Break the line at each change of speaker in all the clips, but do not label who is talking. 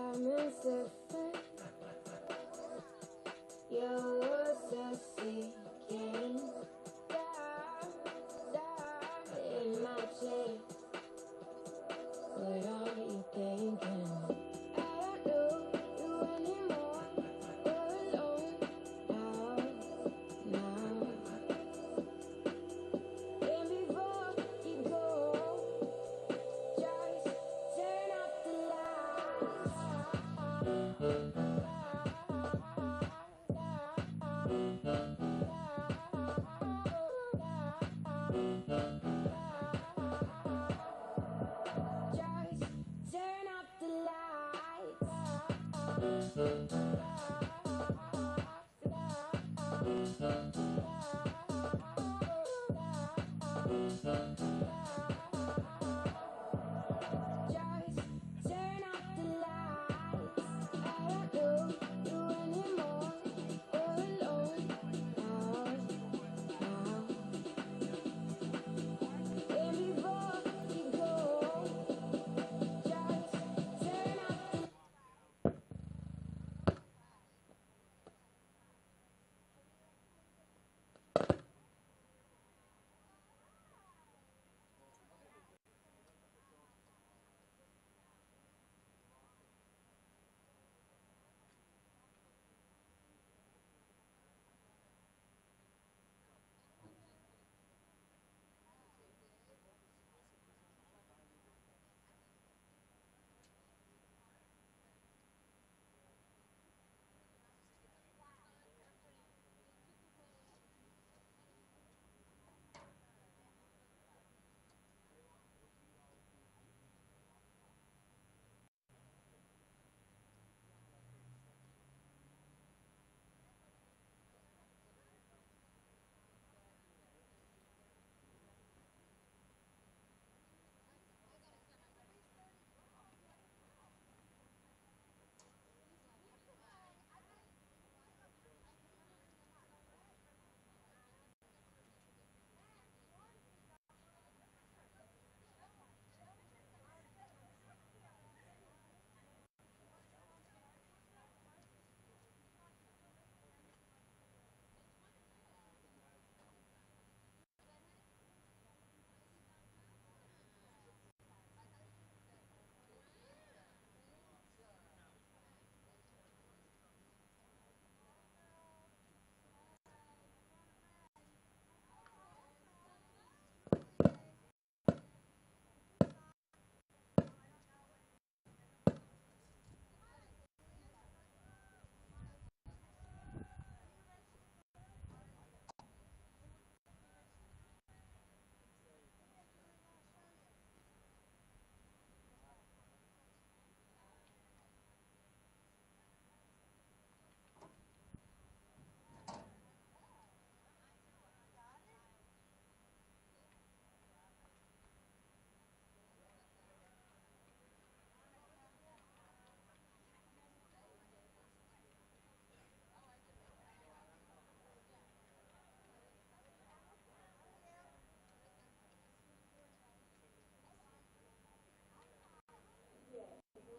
diamonds are fine. Your words are sinking down in my chest. What are you thinking? I don't know you anymore. We're alone now. And before you go, just turn off the turn off the lights. Just turn off the lights. I don't know you anymore. We're alone now. And before you go, just turn off the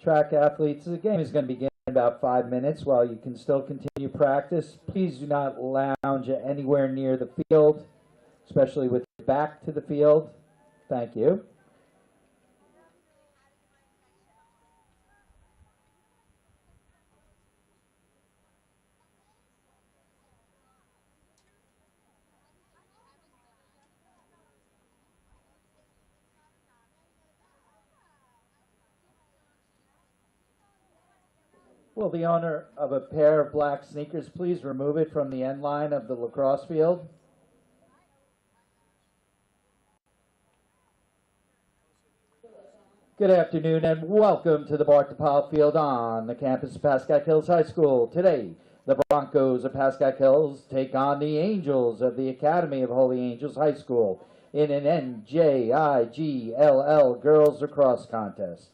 Track athletes, the game is going to begin in about 5 minutes. While you can still continue practice, please do not lounge anywhere near the field, especially with your back to the field. Thank you. Will the owner of a pair of black sneakers please remove it from the end line of the lacrosse field? Good afternoon and welcome to the Bart DePaul Field on the campus of Pascack Hills High School. Today, the Broncos of Pascack Hills take on the Angels of the Academy of Holy Angels High School in an NJIGLL Girls Lacrosse Contest.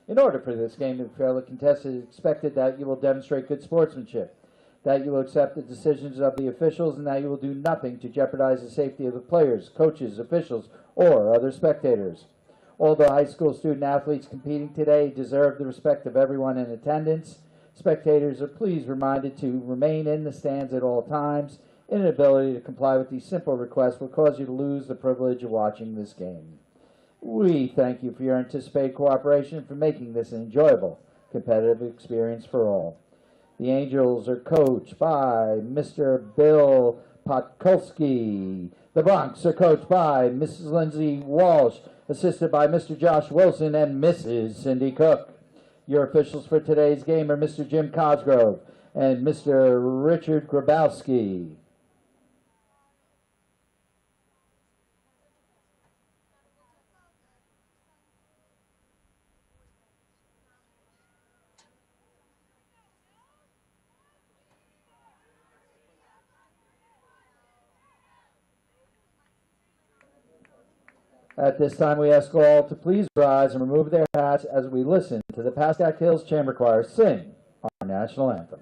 In order for this game to be fairly contested, it is expected that you will demonstrate good sportsmanship, that you will accept the decisions of the officials, and that you will do nothing to jeopardize the safety of the players, coaches, officials, or other spectators. All the high school student athletes competing today deserve the respect of everyone in attendance. Spectators are please reminded to remain in the stands at all times. Inability to comply with these simple requests will cause you to lose the privilege of watching this game. We thank you for your anticipated cooperation and for making this an enjoyable, competitive experience for all. The Angels are coached by Mr. Bill Podkolsky. The Bronx are coached by Mrs. Lindsay Walsh, assisted by Mr. Josh Wilson and Mrs. Cindy Cook. Your officials for today's game are Mr. Jim Cosgrove and Mr. Richard Grabowski. At this time, we ask all to please rise and remove their hats as we listen to the Pascack Hills Chamber Choir sing our national anthem.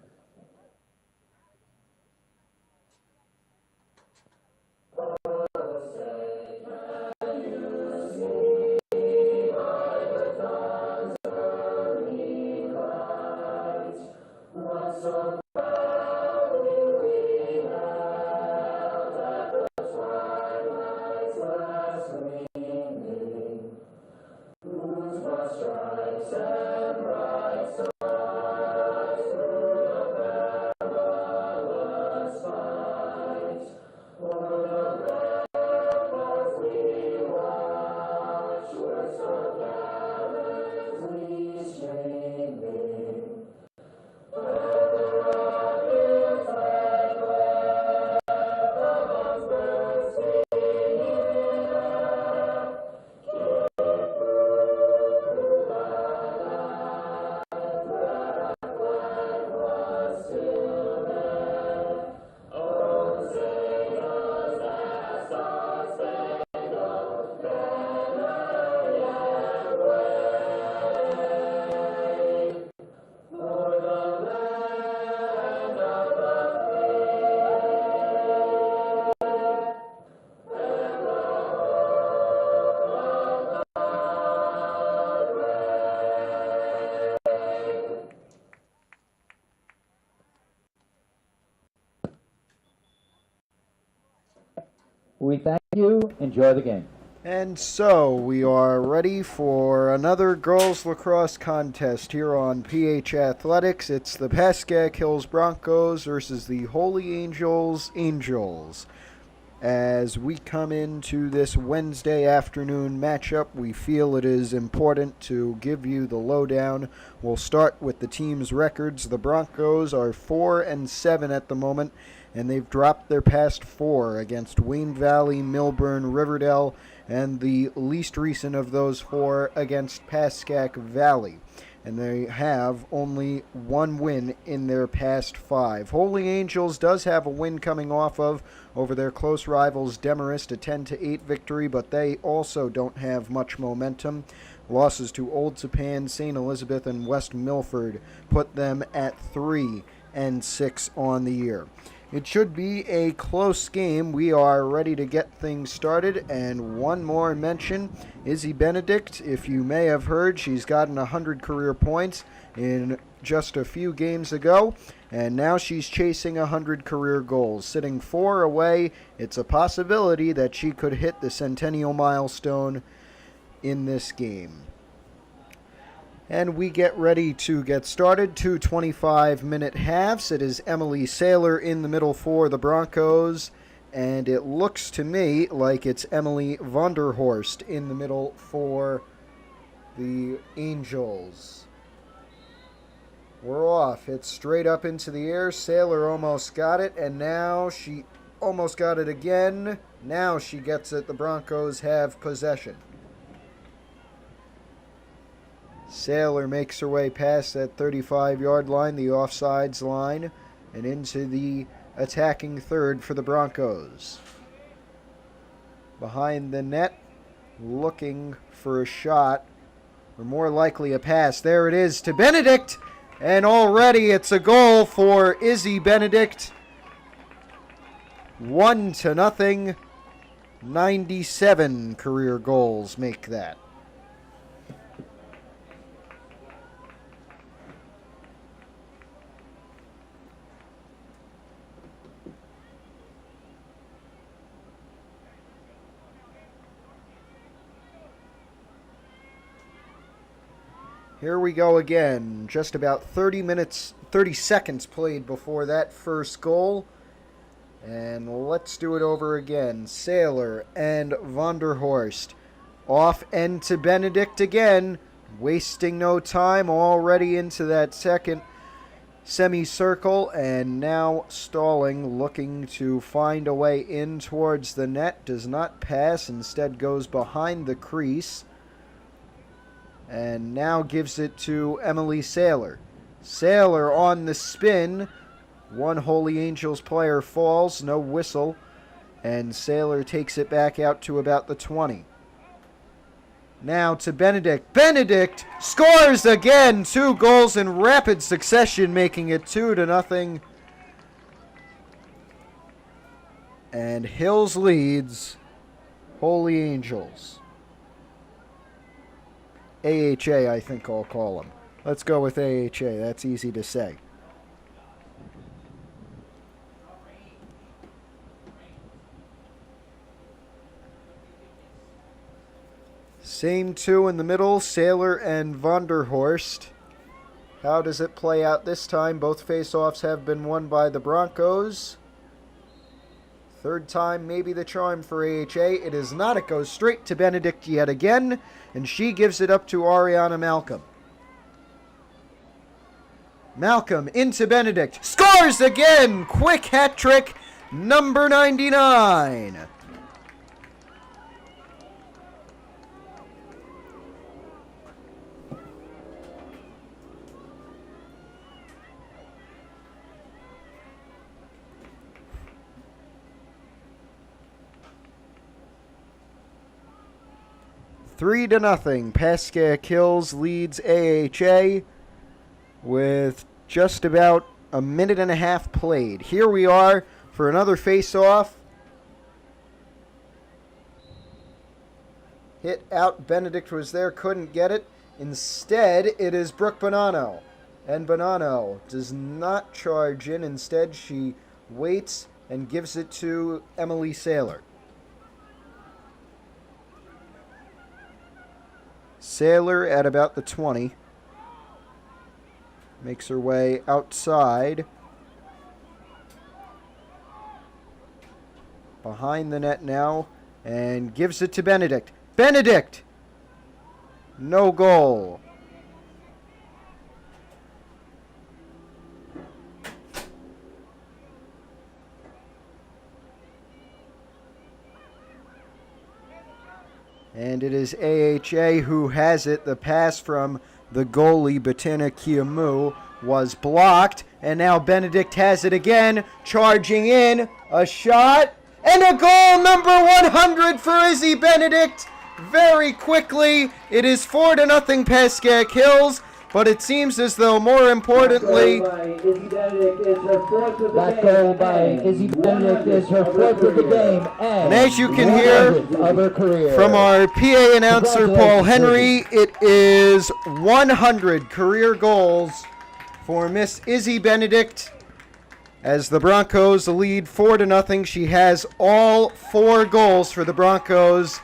We thank you. Enjoy the game.
And so we are ready for another girls lacrosse contest here on PH Athletics. It's the Pascack Hills Broncos versus the Holy Angels Angels. As we come into this Wednesday afternoon matchup, we feel it is important to give you the lowdown. We'll start with the team's records. The Broncos are 4-7 at the moment, and they've dropped their past four against Wayne Valley, Milburn, Riverdale, and the least recent of those four against Pascack Valley. And they have only one win in their past five. Holy Angels does have a win coming off of over their close rivals Demarest, a 10-8 victory, but they also don't have much momentum. Losses to Old Tappan, St. Elizabeth, and West Milford put them at 3-6 on the year. It should be a close game. We are ready to get things started. And one more mention, Izzy Benedict, if you may have heard, she's gotten 100 career points in just a few games ago. And now she's chasing 100 career goals. Sitting 4 away, it's a possibility that she could hit the centennial milestone in this game. And we get ready to get started. 2 25-minute halves. It is Emily Saylor in the middle for the Broncos. And it looks to me like it's Emily Vonderhorst in the middle for the Angels. We're off. It's straight up into the air. Saylor almost got it. And now she almost got it again. Now she gets it. The Broncos have possession. Saylor makes her way past that 35-yard line, the offsides line, and into the attacking third for the Broncos. Behind the net, looking for a shot, or more likely a pass. There it is to Benedict, and already it's a goal for Izzy Benedict. 1-0. 97 career goals make that. Here we go again. Just about 30 seconds played before that first goal. And let's do it over again. Saylor and Vonderhorst. Off end to Benedict again. Wasting no time. Already into that second semicircle. And now stalling. Looking to find a way in towards the net. Does not pass. Instead goes behind the crease. And now gives it to Emily Saylor. Saylor on the spin. One Holy Angels player falls, no whistle, and Saylor takes it back out to about the 20. Now to Benedict. Benedict scores again! 2 goals in rapid succession, making it 2-0. And Hills leads Holy Angels. AHA, I think I'll call them. Let's go with AHA. That's easy to say. Same 2 in the middle, Saylor and Vonderhorst. How does it play out this time? Both face-offs have been won by the Broncos. Third time, maybe the charm for AHA. It is not. It goes straight to Benedict yet again, and she gives it up to Ariana Malcolm. Malcolm into Benedict. Scores again! Quick hat trick, number 99. Three to nothing. Pascack Hills leads AHA with just about a minute and a half played. Here we are for another face-off. Hit out. Benedict was there, couldn't get it. Instead, it is Brooke Bonanno. And Bonanno does not charge in. Instead, she waits and gives it to Emily Saylor. Saylor at about the 20. Makes her way outside. Behind the net now. And gives it to Benedict. Benedict! No goal. And it is AHA who has it. The pass from the goalie, Bettina Kiamu, was blocked. And now Benedict has it again. Charging in. A shot. And a goal, number 100 for Izzy Benedict. Very quickly. It is 4-0 Pascack Hills. But it seems as though, more importantly,
That goal by Izzy Benedict is her 4th of the game,
and as you can hear
of her career.
from our PA announcer, Paul Henry, it is 100 career goals for Miss Izzy Benedict. As the Broncos lead 4-0, she has all 4 goals for the Broncos.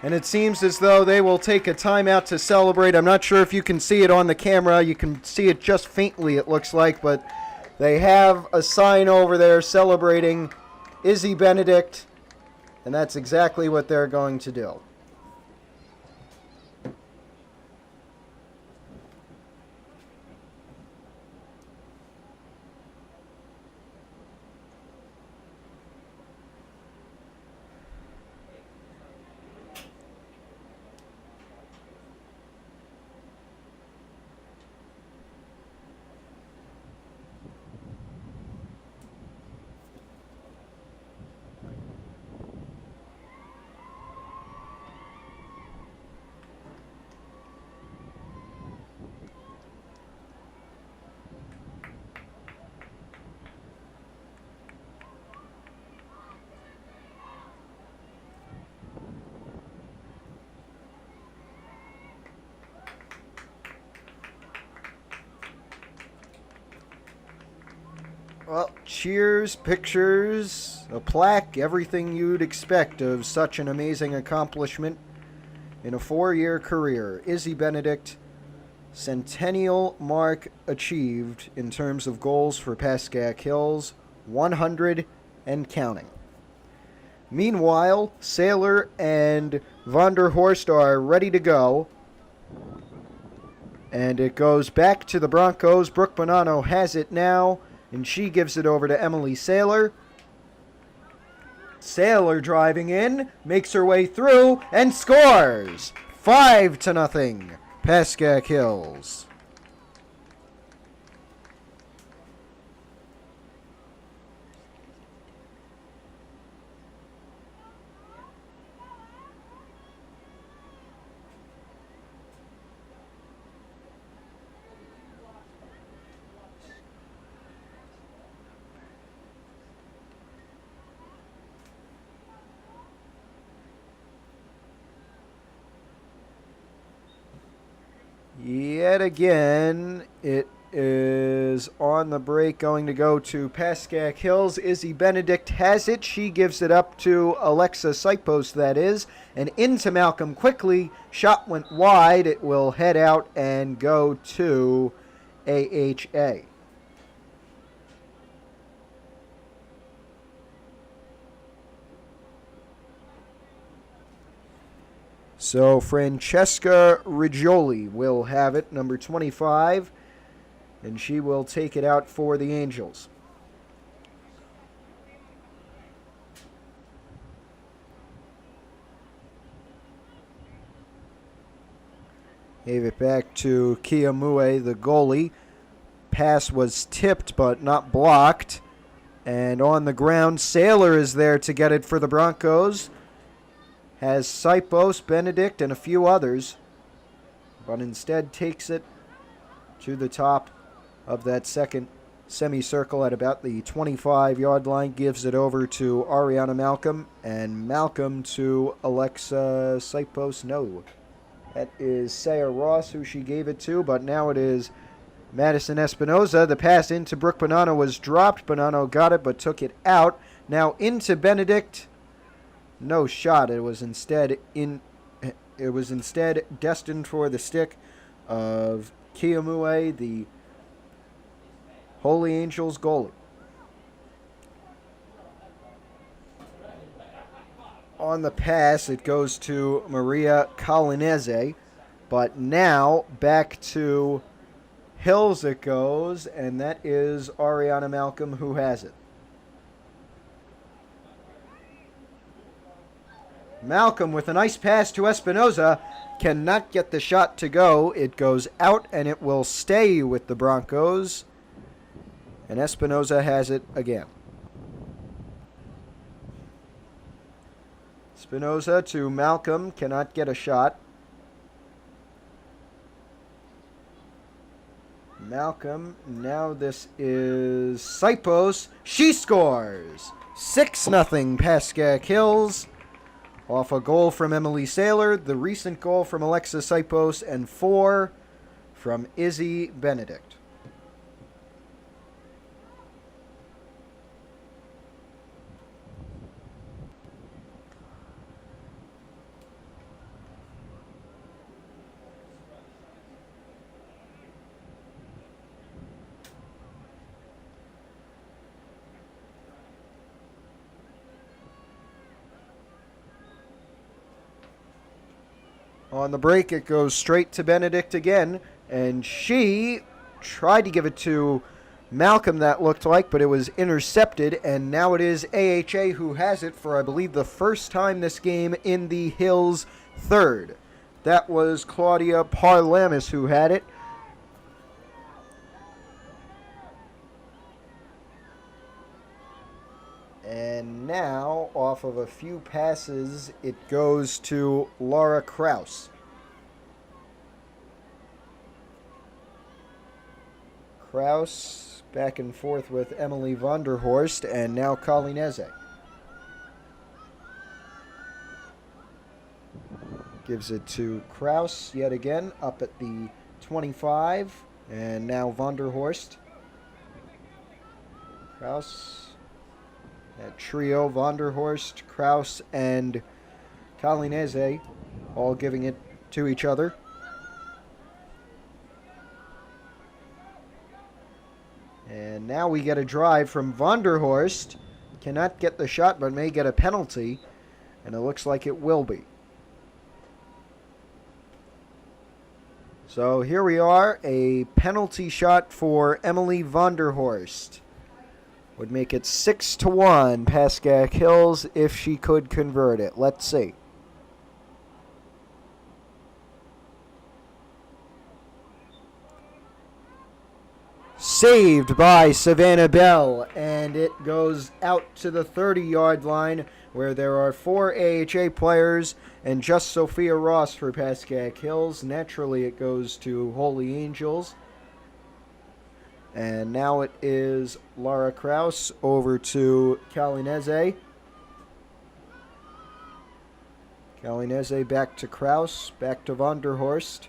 And it seems as though they will take a timeout to celebrate. I'm not sure if you can see it on the camera. You can see it just faintly, it looks like. But they have a sign over there celebrating Izzy Benedict. And that's exactly what they're going to do. Well, cheers, pictures, a plaque, everything you'd expect of such an amazing accomplishment in a 4-year career. Izzy Benedict Centennial mark achieved in terms of goals for Pascack Hills, 100 and counting. Meanwhile, Sailor and Vonderhorst are ready to go. And it goes back to the Broncos. Brooke Bonanno has it now, and she gives it over to Emily Sailor. Sailor driving in, makes her way through, and scores! 5-0, Pascack Hills. Yet again, it is on the break going to go to Pascack Hills. Izzy Benedict has it. She gives it up to Alexa Sipos, that is. And into Malcolm quickly. Shot went wide. It will head out and go to AHA. So Francesca Rigioli will have it, number 25, and she will take it out for the Angels. Gave it back to Kiamue, the goalie. Pass was tipped but not blocked. And on the ground, Sailor is there to get it for the Broncos. Has Sipos, Benedict, and a few others, but instead takes it to the top of that second semicircle at about the 25-yard line, gives it over to Ariana Malcolm, and Malcolm to Alexa Sipos. No, that is Saya Ross who she gave it to, but now it is Madison Espinoza. The pass into Brooke Bonanno was dropped. Bonanno got it but took it out. Now into Benedict. No shot. It was instead destined for the stick of Kiamue, the Holy Angels goalie. On the pass, it goes to Maria Colinese, but now back to Hills it goes, and that is Ariana Malcolm who has it. Malcolm with a nice pass to Espinoza, cannot get the shot to go. It goes out and it will stay with the Broncos. And Espinoza has it again. Espinoza to Malcolm, cannot get a shot. Malcolm, now this is Sipos. She scores! 6-0 Pascack Hills. Off a goal from Emily Sailor, the recent goal from Alexa Sipos, and 4 from Izzy Benedict. On the break, it goes straight to Benedict again, and she tried to give it to Malcolm, that looked like, but it was intercepted, and now it is AHA who has it for, I believe, the first time this game in the Hills third. That was Claudia Parlamis who had it. And now, off of a few passes, it goes to Laura Kraus. Kraus back and forth with Emily Vonderhorst, and now Colinese. Gives it to Kraus yet again, up at the 25, and now Vonderhorst. Kraus. That trio, Vonderhorst, Kraus, and Colinese, all giving it to each other. And now we get a drive from Vonderhorst. Cannot get the shot, but may get a penalty. And it looks like it will be. So here we are, a penalty shot for Emily Vonderhorst. Would make it 6-1 Pascack Hills if she could convert it. Let's see. Saved by Savannah Bell, and it goes out to the 30-yard line where there are 4 AHA players and just Sophia Ross for Pascack Hills. Naturally, it goes to Holy Angels. And now it is Laura Kraus over to Kalineze. Kalineze back to Kraus, back to Vonderhorst.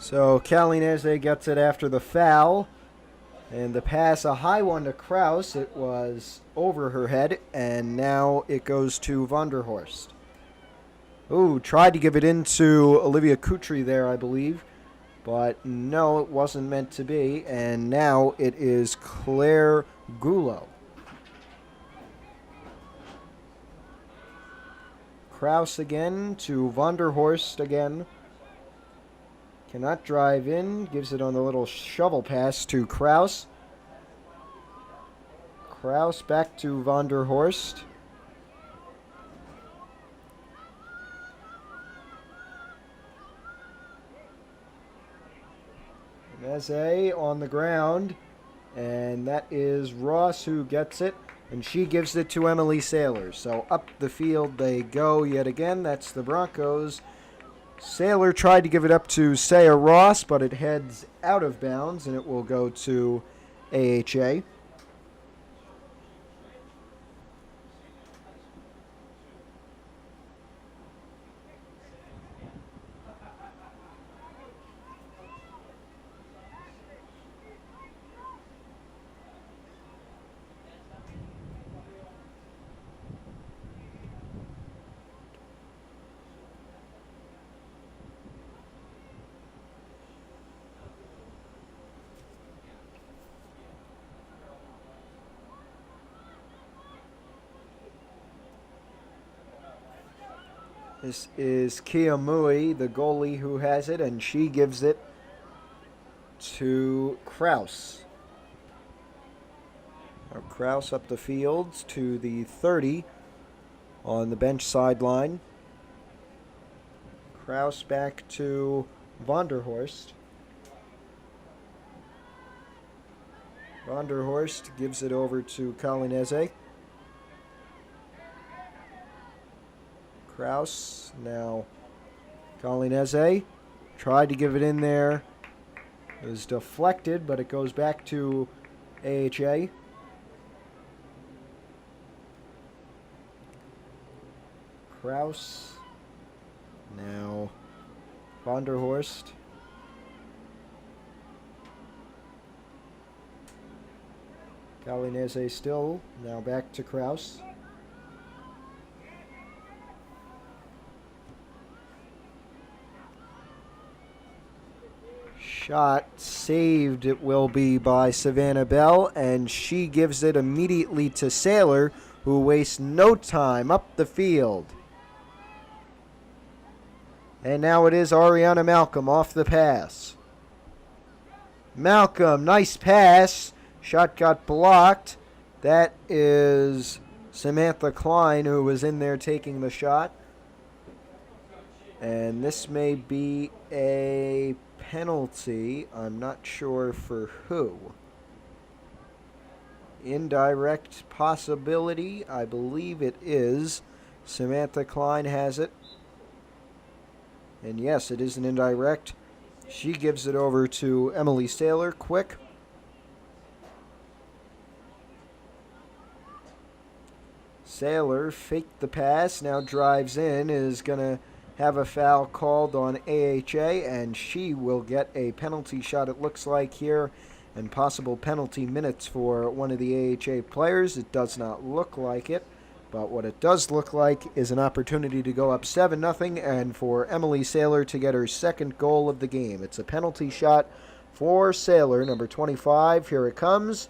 So Kalineze gets it after the foul. And the pass, a high one to Kraus. It was over her head. And now it goes to Vonderhorst. Ooh, tried to give it into Olivia Kutry there, I believe. But no, it wasn't meant to be. And now it is Claire Gulo. Kraus again to Vonderhorst again. Cannot drive in. Gives it on the little shovel pass to Kraus. Kraus back to Vonderhorst. Meze on the ground. And that is Ross who gets it. And she gives it to Emily Saylor. So up the field they go yet again. That's the Broncos. Saylor tried to give it up to Saya Ross, but it heads out of bounds, and it will go to AHA. This is Kia Mui, the goalie, who has it, and she gives it to Kraus. Now Kraus up the field to the 30 on the bench sideline. Kraus back to Vonderhorst. Vonderhorst gives it over to Kalineze. Kraus, now Kalineze tried to give it in there. It was deflected, but it goes back to AHA. Kraus, now Vonderhorst. Kalineze still, now back to Kraus. Shot saved, it will be by Savannah Bell, and she gives it immediately to Saylor, who wastes no time up the field. And now it is Ariana Malcolm off the pass. Malcolm, nice pass. Shot got blocked. That is Samantha Klein, who was in there taking the shot. And this may be a penalty. I'm not sure for who. Indirect possibility. I believe it is. Samantha Klein has it. And yes, it is an indirect. She gives it over to Emily Saylor, quick. Saylor faked the pass, now drives in, is going to have a foul called on AHA, and she will get a penalty shot, it looks like here, and possible penalty minutes for one of the AHA players. It does not look like it, but what it does look like is an opportunity to go up 7-0 and for Emily Saylor to get her second goal of the game. It's a penalty shot for Saylor, number 25. Here it comes.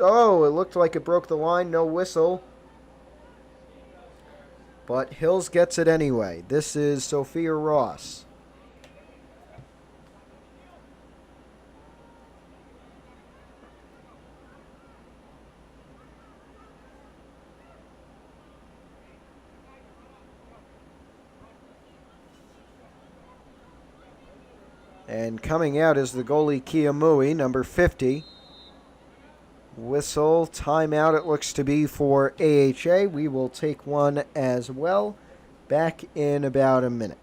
Oh, it looked like it broke the line. No whistle. But Hills gets it anyway. This is Sophia Ross. And coming out is the goalie Kiamui, number 50. Whistle, timeout it looks to be for AHA. We will take one as well. Back in about a minute.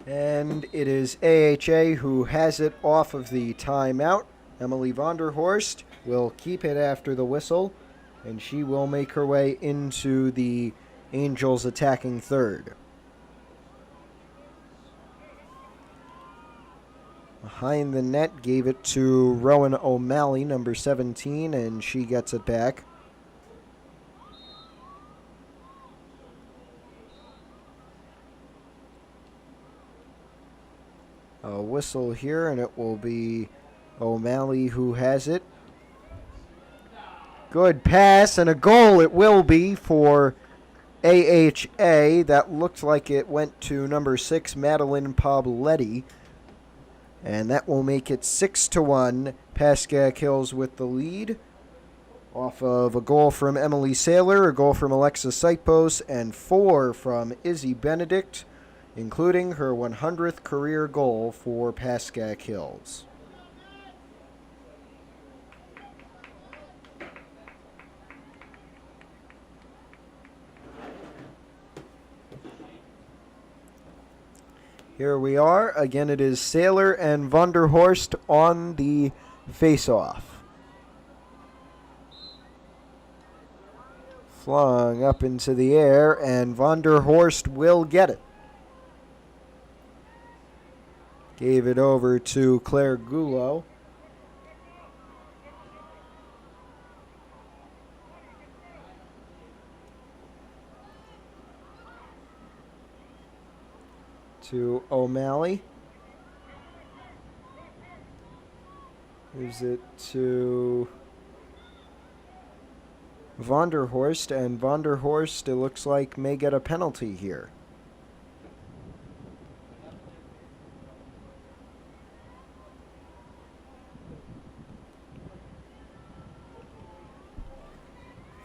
And it is AHA who has it off of the timeout. Emily Vonderhorst will keep it after the whistle, and she will make her way into the Angels' attacking third. Behind the net, gave it to Rowan O'Malley, number 17, and she gets it back. A whistle here, and it will be O'Malley who has it. Good pass, and a goal it will be for AHA. That looked like it went to number 6, Madeline Pobletti. And that will make it 6-1. Pascack Hills with the lead. Off of a goal from Emily Saylor, a goal from Alexa Sipos, and 4 from Izzy Benedict, including her 100th career goal for Pascack Hills. Here we are. Again, it is Saylor and Vonderhorst on the face-off. Flung up into the air, and Vonderhorst will get it. Gave it over to Claire Gulo. To O'Malley. Gives it to Vonderhorst, and Vonderhorst, it looks like, may get a penalty here.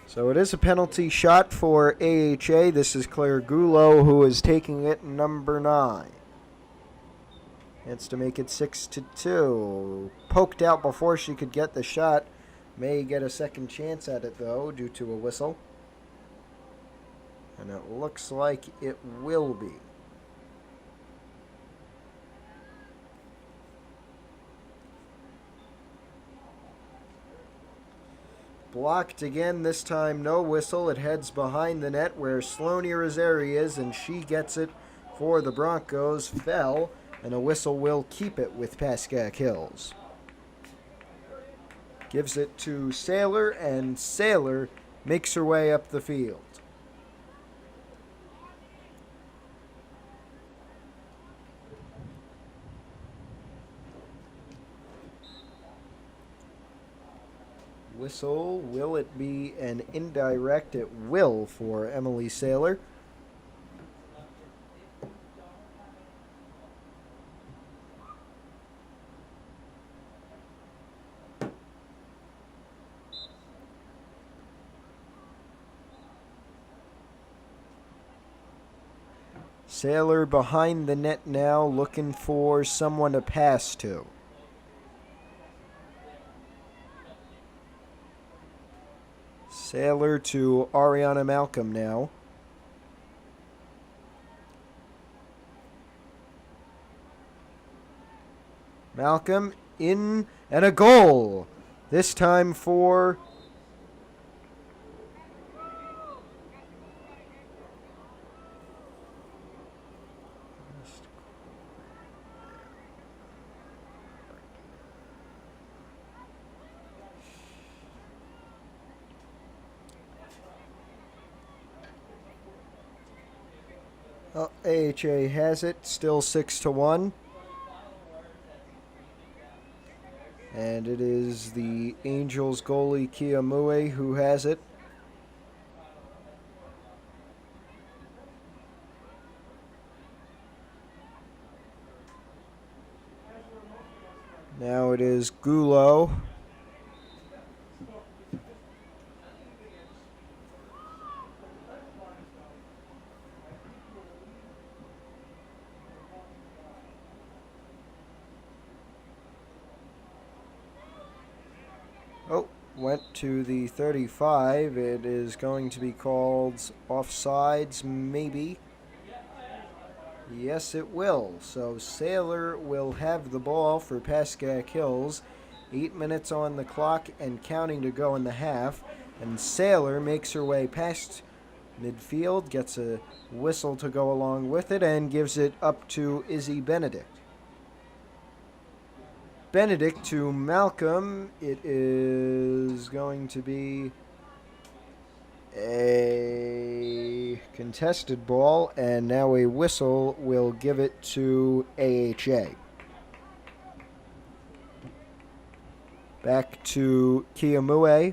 So it is a penalty shot for AHA. This is Claire Gulo, who is taking it, number 9. It's to make it 6-2. Poked out before she could get the shot. May get a second chance at it, though, due to a whistle. And it looks like it will be. Blocked again, this time no whistle. It heads behind the net where Sloane Irizarry is, and she gets it for the Broncos. Fell, and a whistle will keep it with Pascack Hills. Gives it to Saylor, and Saylor makes her way up the field. Whistle, will it be an indirect? It will for Emily Saylor. Saylor behind the net now, looking for someone to pass to. Saylor to Ariana Malcolm now. Malcolm in, and a goal. This time for AHA has it, still 6-1. And it is the Angels goalie Kia Mue who has it. Now it is Gulo. Oh, went to the 35. It is going to be called offsides, maybe. Yes, it will. So Saylor will have the ball for Pascack Hills. 8 minutes on the clock and counting to go in the half. And Saylor makes her way past midfield, gets a whistle to go along with it, and gives it up to Izzy Benedict. Benedict to Malcolm. It is going to be a contested ball, and now a whistle will give it to AHA. Back to Kia Mue.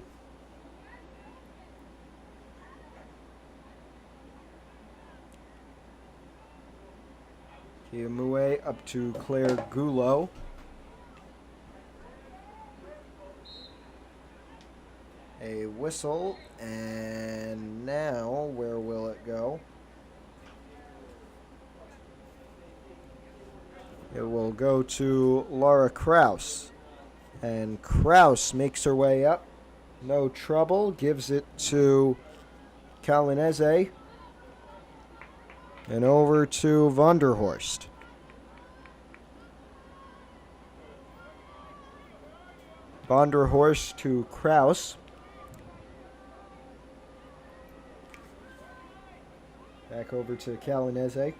Kia Mue up to Claire Gulo. A whistle, and now where will it go? It will go to Laura Kraus, and Kraus makes her way up, no trouble, gives it to Kalineze, and over to Vonderhorst. Vonderhorst to Kraus. Back over to Kalineze.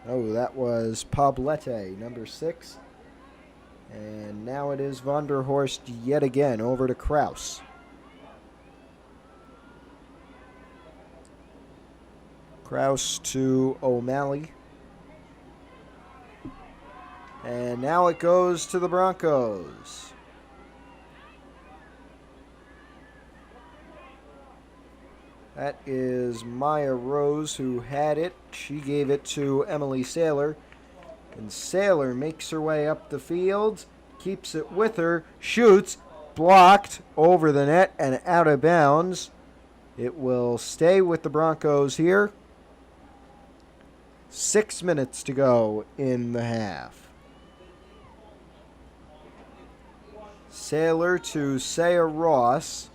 Oh, that was Poblete, number 6. And now it is Vonderhorst yet again, over to Kraus. Kraus to O'Malley. And now it goes to the Broncos. That is Maya Rose who had it. She gave it to Emily Saylor. And Saylor makes her way up the field, keeps it with her, shoots, blocked over the net and out of bounds. It will stay with the Broncos here. 6 minutes to go in the half. Saylor to Saya Ross.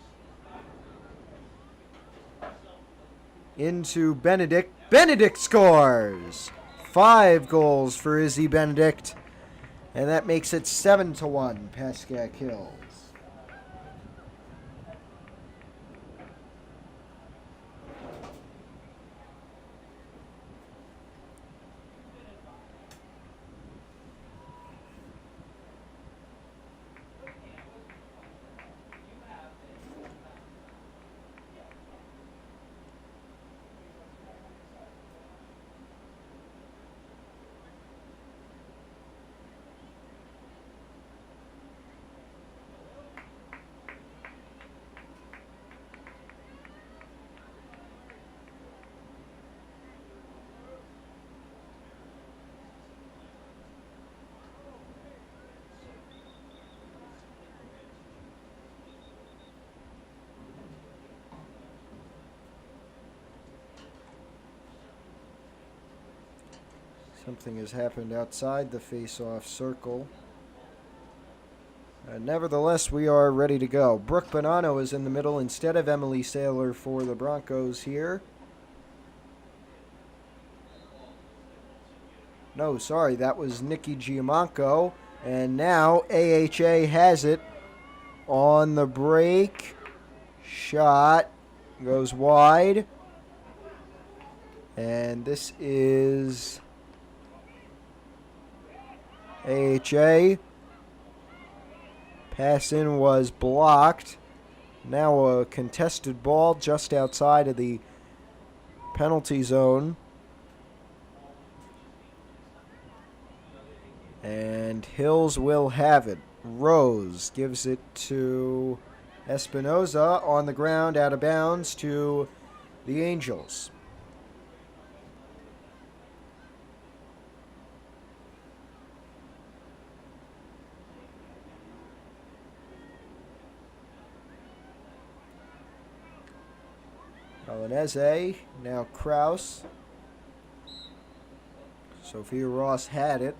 Into Benedict. Benedict scores! 5 goals for Izzy Benedict. And that makes it 7-1, Pascack Hills. Something has happened outside the face-off circle. Nevertheless, we are ready to go. Brooke Bonanno is in the middle instead of Emily Saylor for the Broncos here. No, sorry, that was Nikki Giamanco. And now AHA has it on the break. Shot goes wide. And this is AHA. Pass in was blocked. Now a contested ball just outside of the penalty zone. And Hills will have it. Rose gives it to Espinoza on the ground, out of bounds to the Angels. Alanese, now Kraus. Sophia Ross had it.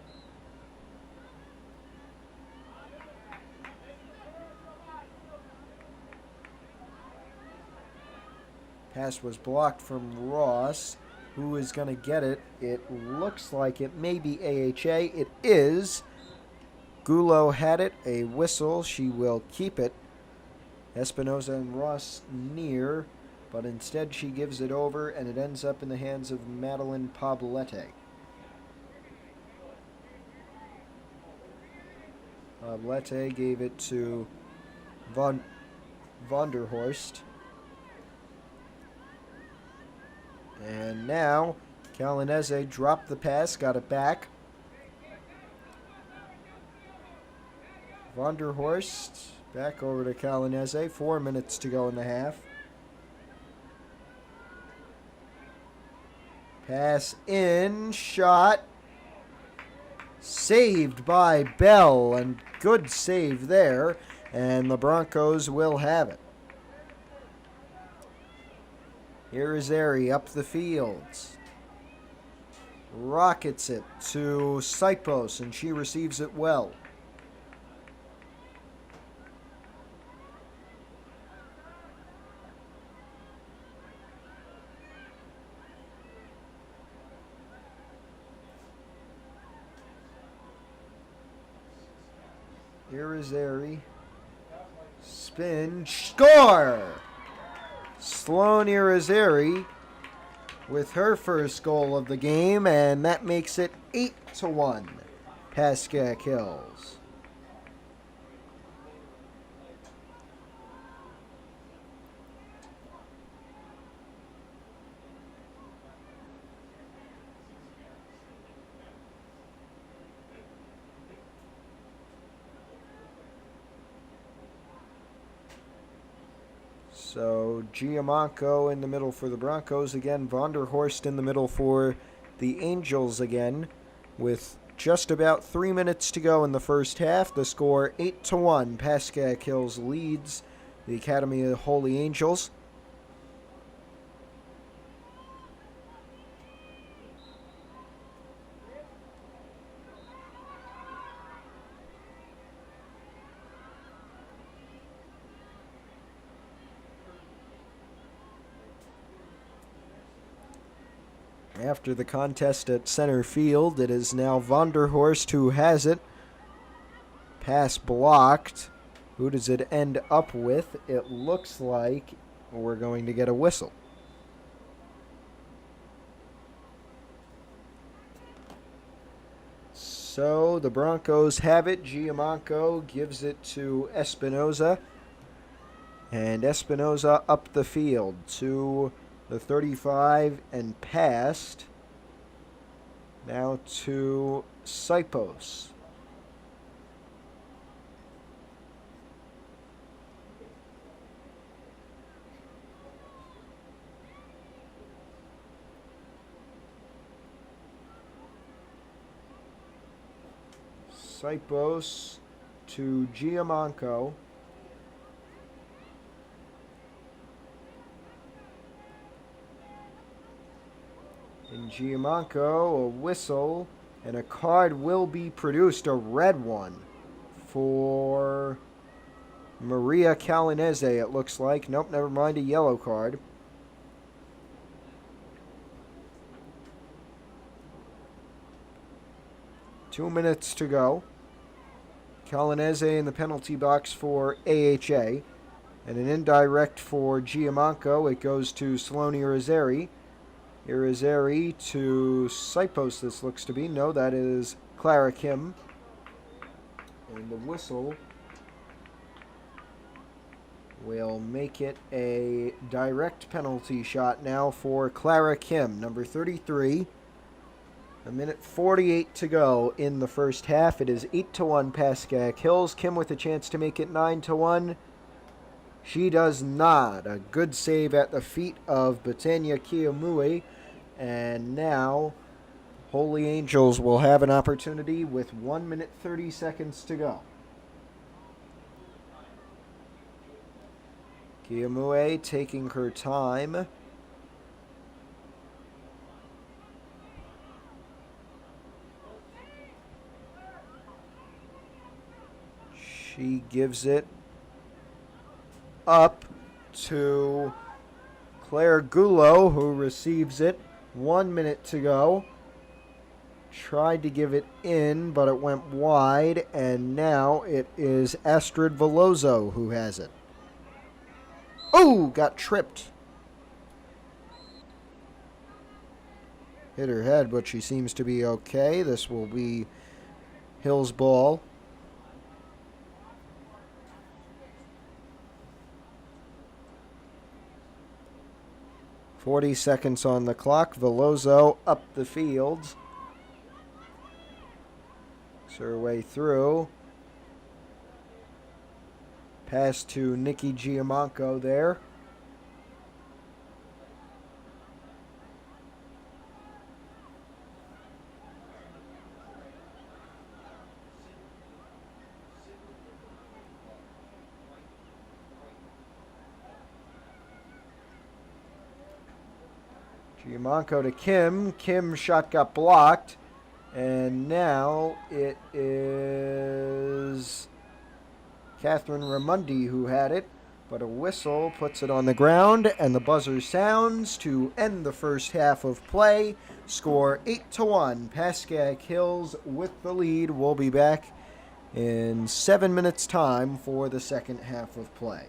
Pass was blocked from Ross. Who is going to get it? It looks like it may be AHA. It is. Gulo had it. A whistle. She will keep it. Espinoza and Ross near. But instead she gives it over, and it ends up in the hands of Madeline Poblete. Poblete gave it to Vonderhorst. And now Calanese dropped the pass, got it back. Vonderhorst back over to Calanese. 4 minutes to go in the half. Pass in, shot, saved by Bell, and good save there, and the Broncos will have it. Irizarry up the fields, rockets it to Sipos, and she receives it well. Irizarry, spin, score! Sloan Irizarry with her first goal of the game, and that makes it 8-1, Pascack Hills. So Giamanco in the middle for the Broncos again. Vonderhorst in the middle for the Angels again. With just about 3 minutes to go in the first half, the score 8-1. Pascack Hills leads the Academy of Holy Angels. After the contest at center field, it is now Vonderhorst who has it. Pass blocked. Who does it end up with? It looks like we're going to get a whistle. So the Broncos have it. Giamanco gives it to Espinoza. And Espinoza up the field to the 35 and past. Now to Sipos. Sipos to Giamanco. In Giamanco, a whistle, and a card will be produced, a red one, for Maria Calinese, it looks like. Nope, never mind, a yellow card. Two minutes to go. Calinese in the penalty box for AHA, and an indirect for Giamanco. It goes to Saloni Irizarry. Irizarry to Sipos, this looks to be. No, that is Clara Kim. And the whistle will make it a direct penalty shot now for Clara Kim, number 33. A minute 48 to go in the first half. It is 8-1 Pascack Hills. Kim with a chance to make it 9-1. She does not. A good save at the feet of Batania Kiyomui. And now, Holy Angels will have an opportunity with 1 minute 30 seconds to go. Kiyomui taking her time. She gives it up to Claire Gullo, who receives it. 1 minute to go. Tried to give it in, but it went wide, and now it is Astrid Veloso who has it. Oh, got tripped. Hit her head, but she seems to be okay. This will be Hill's ball. .40 seconds on the clock. Veloso up the field. It's her way through. Pass to Nikki Giamanco there. Giamanco to Kim. Kim's shot got blocked. And now it is Catherine Ramundi who had it. But a whistle puts it on the ground, and the buzzer sounds to end the first half of play. Score 8-1. Pascack Hills with the lead. We'll be back in 7 minutes' time for the second half of play.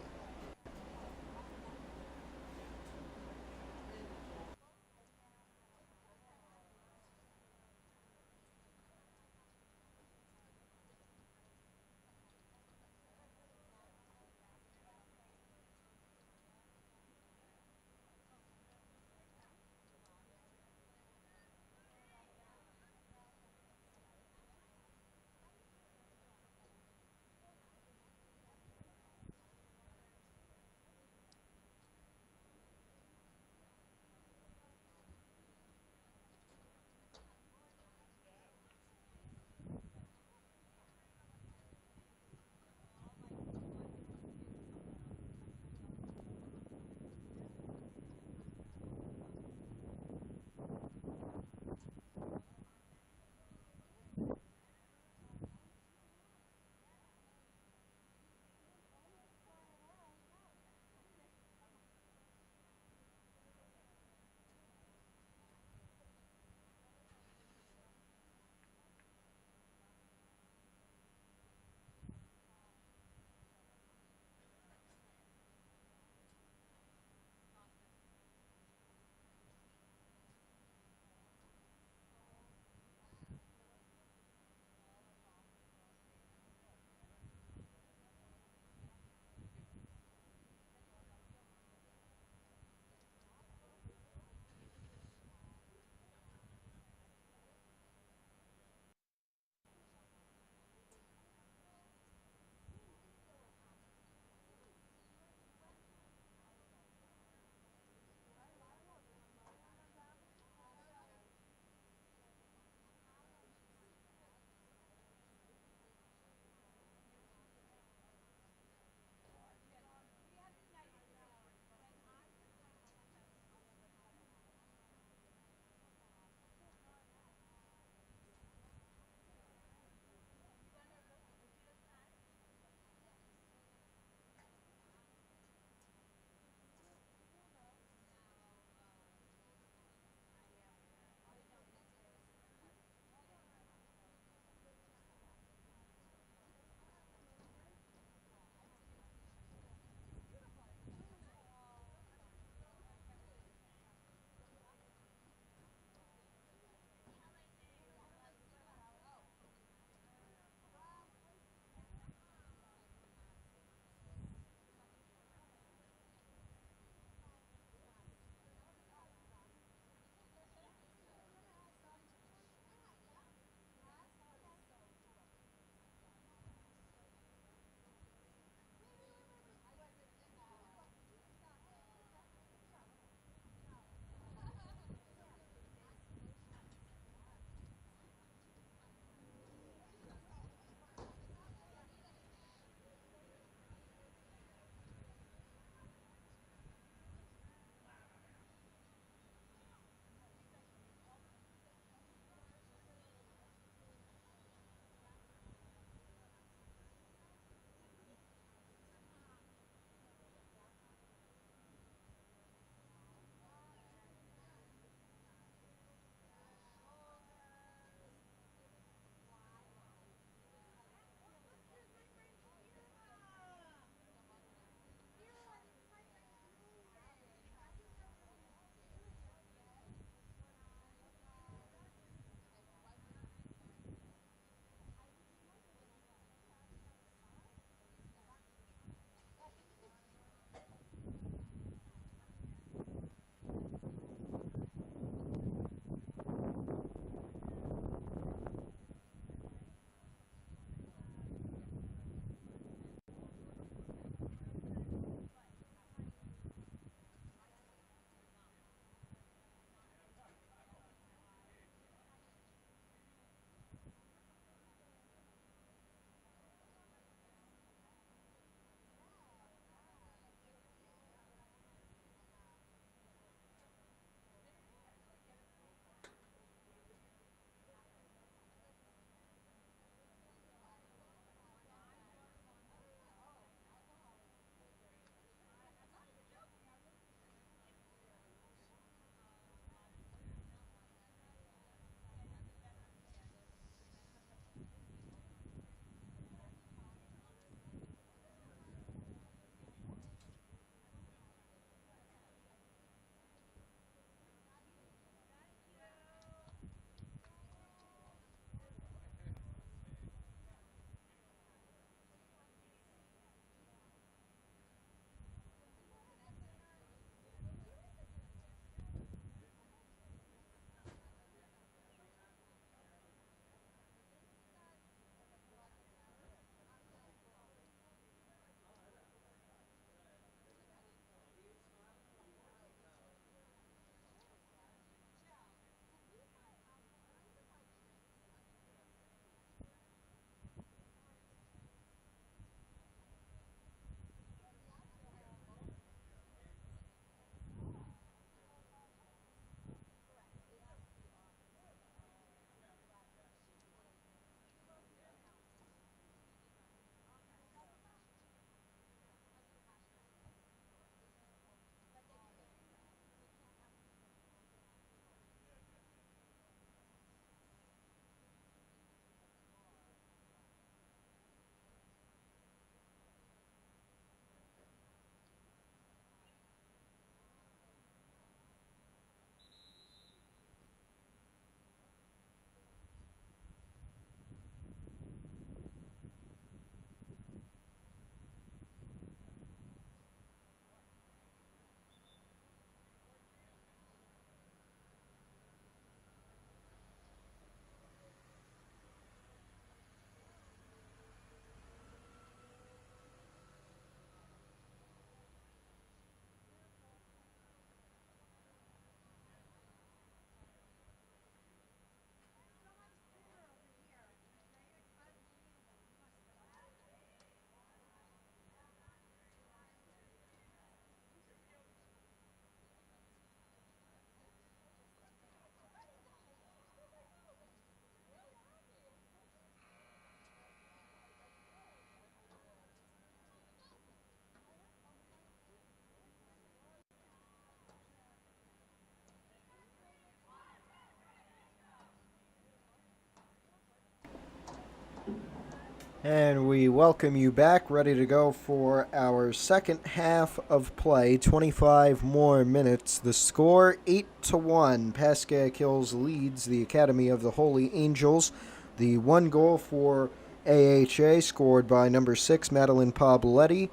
And we welcome you back, ready to go for our second half of play. 25 more minutes. The score 8-1. Pascack Hills leads the Academy of the Holy Angels. The one goal for AHA scored by number 6, Madeline Pabletti.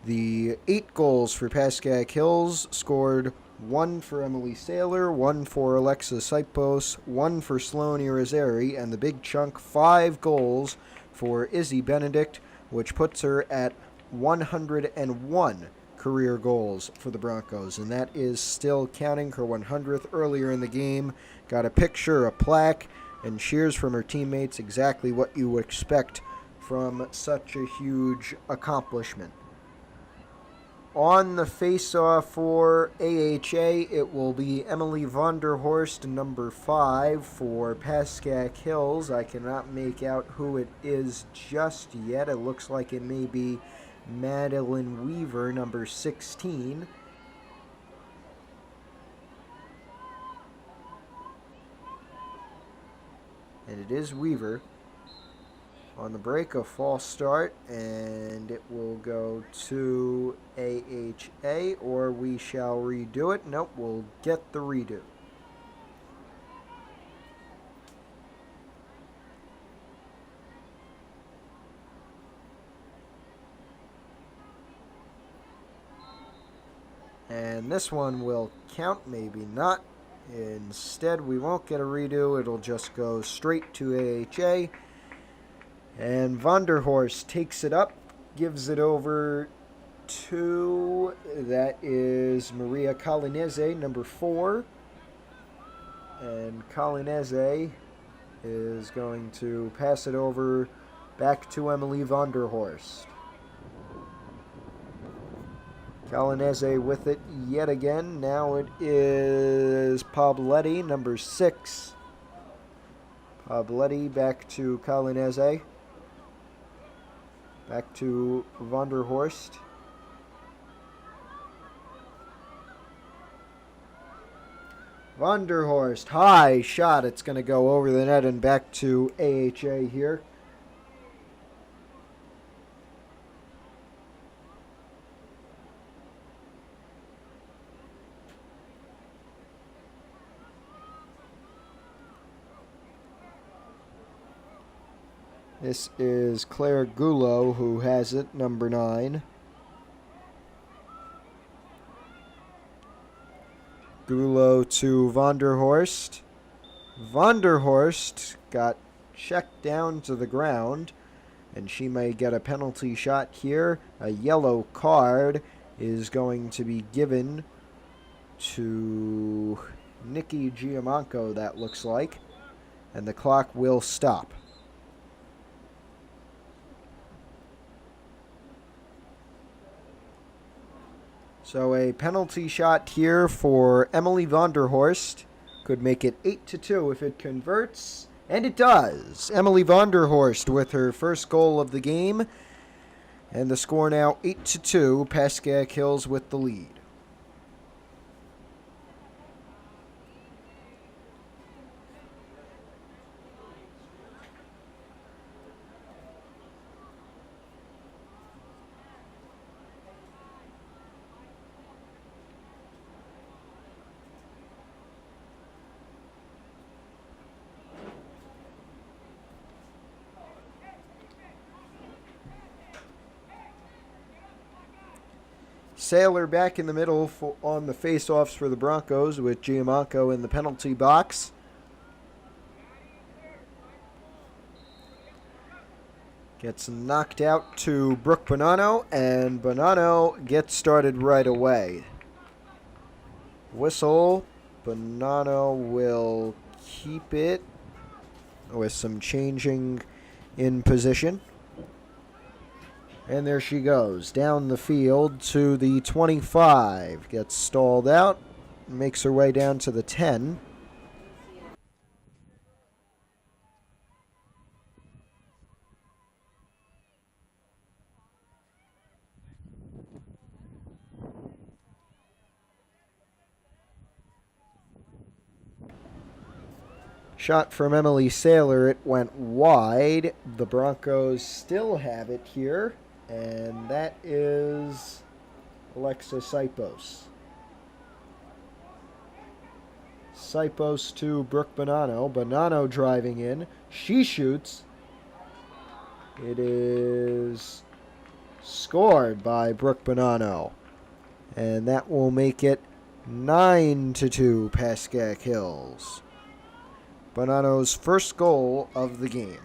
The 8 goals for Pascack Hills scored 1 for Emily Saylor, 1 for Alexa Sipos, 1 for Sloane Irizarry, and the big chunk 5 goals for Izzy Benedict, which puts her at 101 career goals for the Broncos, and that is still counting. Her 100th earlier in the game. Got a picture, a plaque, and cheers from her teammates, exactly what you would expect from such a huge accomplishment. On the face-off for AHA, it will be Emily Vonderhorst, number 5 for Pascack Hills. I cannot make out who it is just yet. It looks like it may be Madeline Weaver, number 16. And it is Weaver. On the break, a false start, and it will go to AHA, or we shall redo it. Nope, we'll get the redo. And this one will count, maybe not. Instead, we won't get a redo. It'll just go straight to AHA. And Vonderhorst takes it up, gives it over to, that is Maria Calinese, number 4. And Calinese is going to pass it over back to Emily Vonderhorst. Calinese with it yet again. Now it is Pabletti, number 6. Pabletti back to Calinese. Back to Vonderhorst. Vonderhorst, high shot. It's going to go over the net and back to AHA here. This is Claire Goulot who has it, number 9. Goulot to Vonderhorst. Vonderhorst got checked down to the ground, and she may get a penalty shot here. A yellow card is going to be given to Nikki Giamanco, that looks like, and the clock will stop. So a penalty shot here for Emily Vonderhorst could make it 8-2 if it converts, and it does. Emily Vonderhorst with her first goal of the game, and the score now 8-2. Pascack Hills with the lead. Saylor back in the middle on the face-offs for the Broncos with Giamanco in the penalty box. Gets knocked out to Brooke Bonanno, and Bonanno gets started right away. Whistle. Bonanno will keep it with some changing in position. And there she goes, down the field to the 25. Gets stalled out, makes her way down to the 10. Shot from Emily Saylor. It went wide. The Broncos still have it here. And that is Alexa Sipos. Sipos to Brooke Bonanno. Bonanno driving in. She shoots. It is scored by Brooke Bonanno. And that will make it 9-2 Pascack Hills. Bonanno's first goal of the game.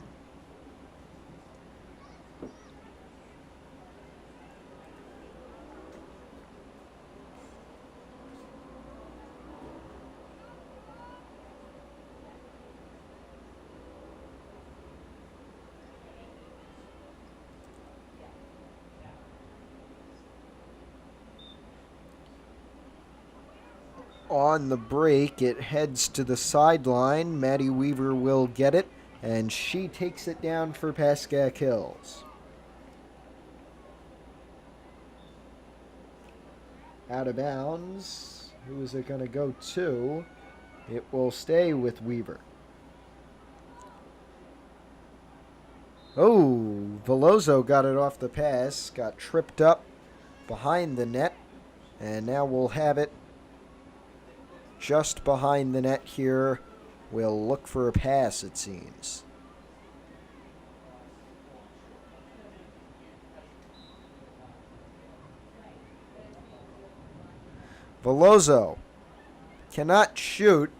On the break, it heads to the sideline. Maddie Weaver will get it, and she takes it down for Pascack Hills. Out of bounds. Who is it going to go to? It will stay with Weaver. Oh, Veloso got it off the pass, got tripped up behind the net, and now we'll have it just behind the net here. We'll look for a pass, it seems. Veloso cannot shoot,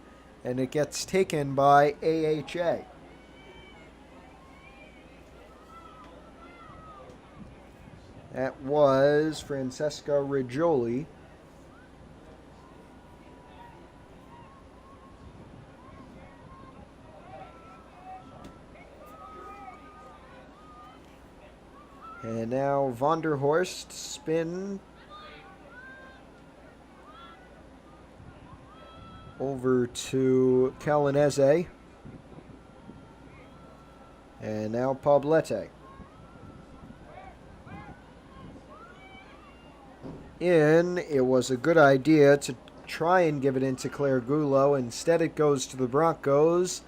and it gets taken by AHA. That was Francesca Reggioli. And now Vonderhorst spin over to Calinese. And now Poblete. It was a good idea to try and give it into Claire Gulo. Instead it goes to the Broncos.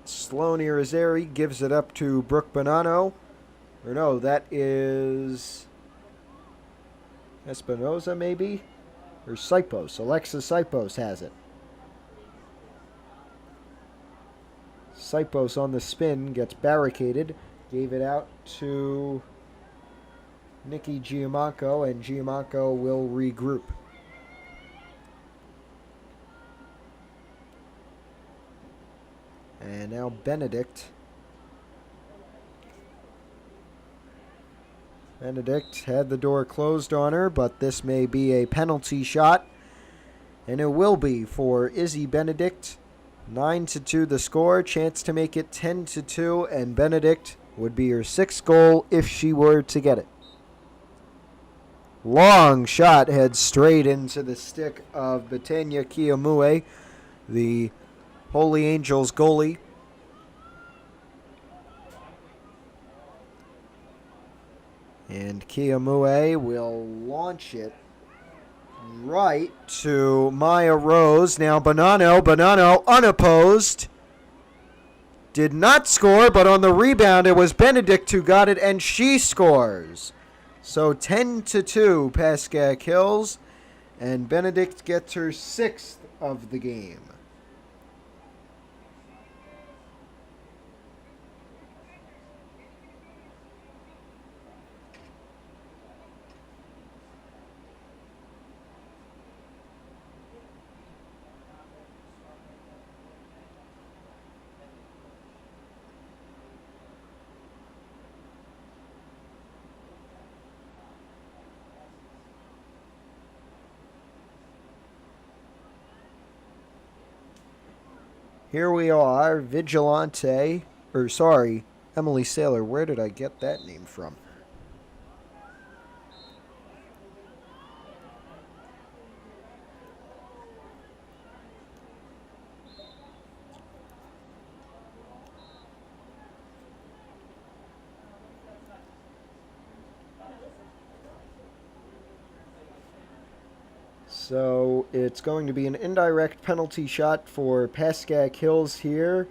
Sloane Irizarry gives it up to Brooke Bonanno. Or no, that is Espinoza maybe? Or Sipos. Alexa Sipos has it. Sipos on the spin gets barricaded. Gave it out to Nikki Giamacco, and Giamacco will regroup. And now Benedict. Benedict had the door closed on her, but this may be a penalty shot. And it will be for Izzy Benedict. 9-2 the score. Chance to make it 10-2, and Benedict would be her sixth goal if she were to get it. Long shot heads straight into the stick of Betania Kiyomue, the Holy Angels goalie. And Kiyomue will launch it right to Maya Rose. Now Bonanno unopposed. Did not score, but on the rebound it was Benedict who got it, and she scores. So 10-2 Pascack Hills, and Benedict gets her sixth of the game. Here we are, Emily Saylor. Where did I get that name from? So it's going to be an indirect penalty shot for Pascack Hills here.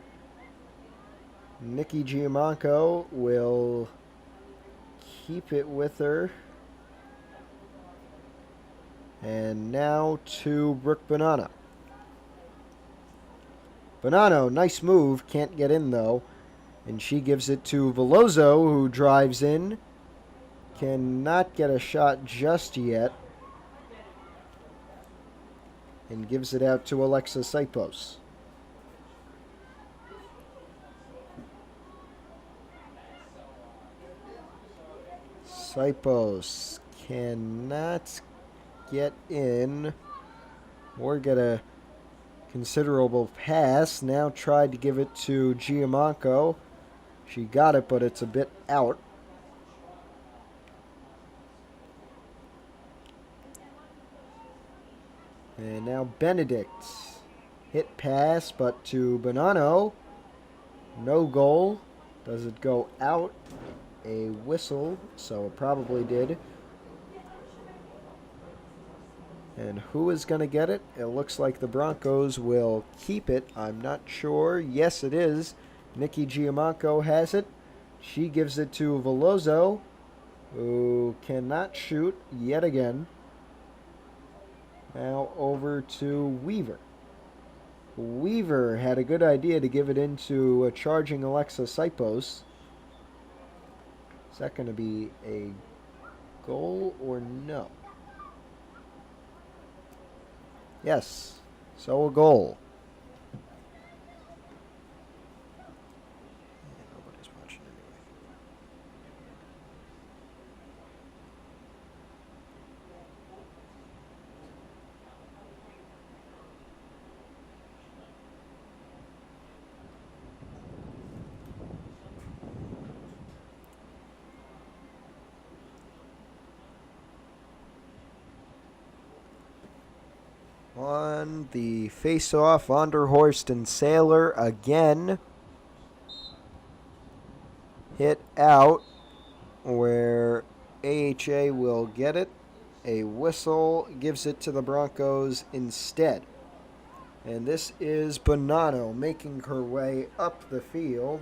Nikki Giamanco will keep it with her. And now to Brooke Bonanno. Bonanno, nice move. Can't get in, though. And she gives it to Veloso, who drives in. Cannot get a shot just yet. And gives it out to Alexa Sipos. Sipos cannot get in or get a considerable pass. Now tried to give it to Giamanco. She got it, but it's a bit out. And now Benedict. Hit pass, but to Bonanno. No goal. Does it go out? A whistle, so it probably did. And who is going to get it? It looks like the Broncos will keep it. I'm not sure. Yes, it is. Nikki Giamanco has it. She gives it to Veloso, who cannot shoot yet again. Now over to Weaver. Weaver had a good idea to give it into a charging Alexa Sipos. Is that going to be a goal or no? Yes, so a goal. Yeah, nobody's watching anyway. On the face-off, Vonderhorst and Sailor again. Hit out where AHA will get it. A whistle gives it to the Broncos instead. And this is Bonanno making her way up the field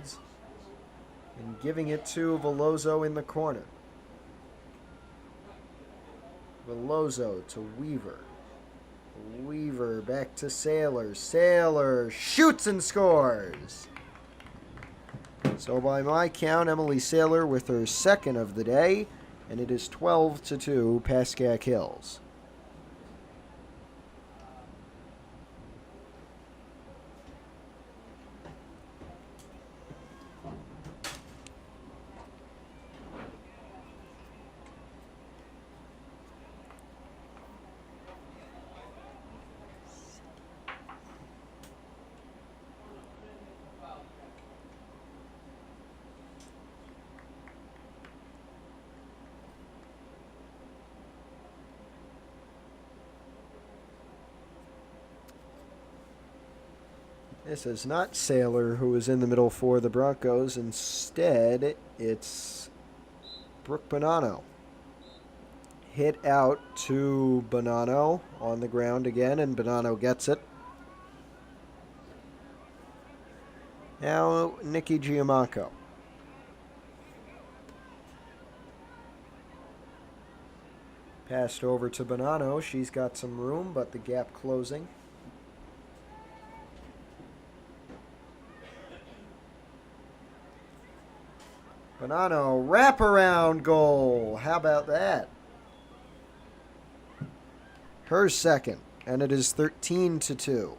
and giving it to Veloso in the corner. Veloso to Weaver. Weaver back to Sailor. Sailor shoots and scores. So by my count, Emily Sailor with her second of the day, and it is 12-2 Pascack Hills. This is not Sailor who is in the middle for the Broncos. Instead, it's Brooke Bonanno. Hit out to Bonanno on the ground again, and Bonanno gets it. Now, Nikki Giamanco. Passed over to Bonanno. She's got some room, but the gap closing. Bonanno, wraparound goal. How about that? Her second, and it is 13-2.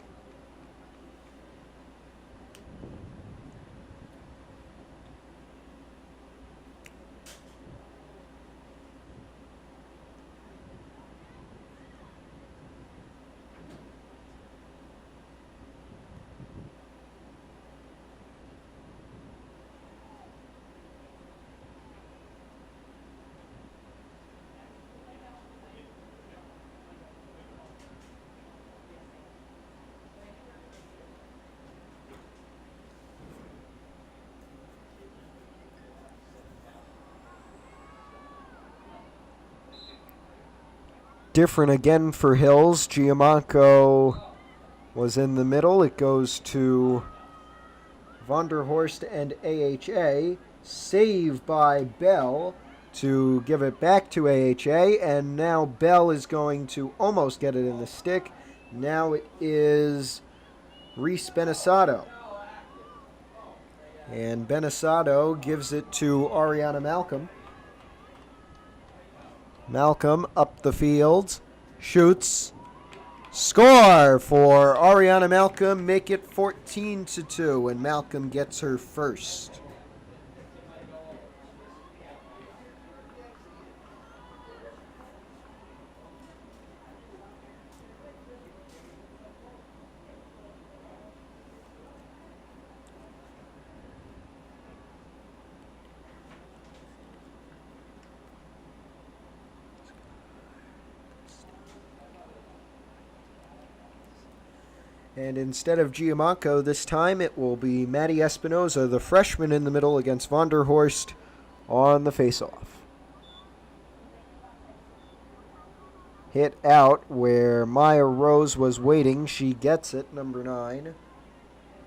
Different again for Hills. Giamanco was in the middle. It goes to Vonderhorst and AHA. Save by Bell to give it back to AHA, and now Bell is going to almost get it in the stick. Now it is Reese Benisado. And Benisado gives it to Ariana Malcolm. Malcolm up the field, shoots, score for Ariana Malcolm, make it 14-2, and Malcolm gets her first. And instead of Giamanco this time, it will be Maddie Espinoza, the freshman in the middle, against Vonderhorst on the faceoff. Hit out where Maya Rose was waiting. She gets it, number 9.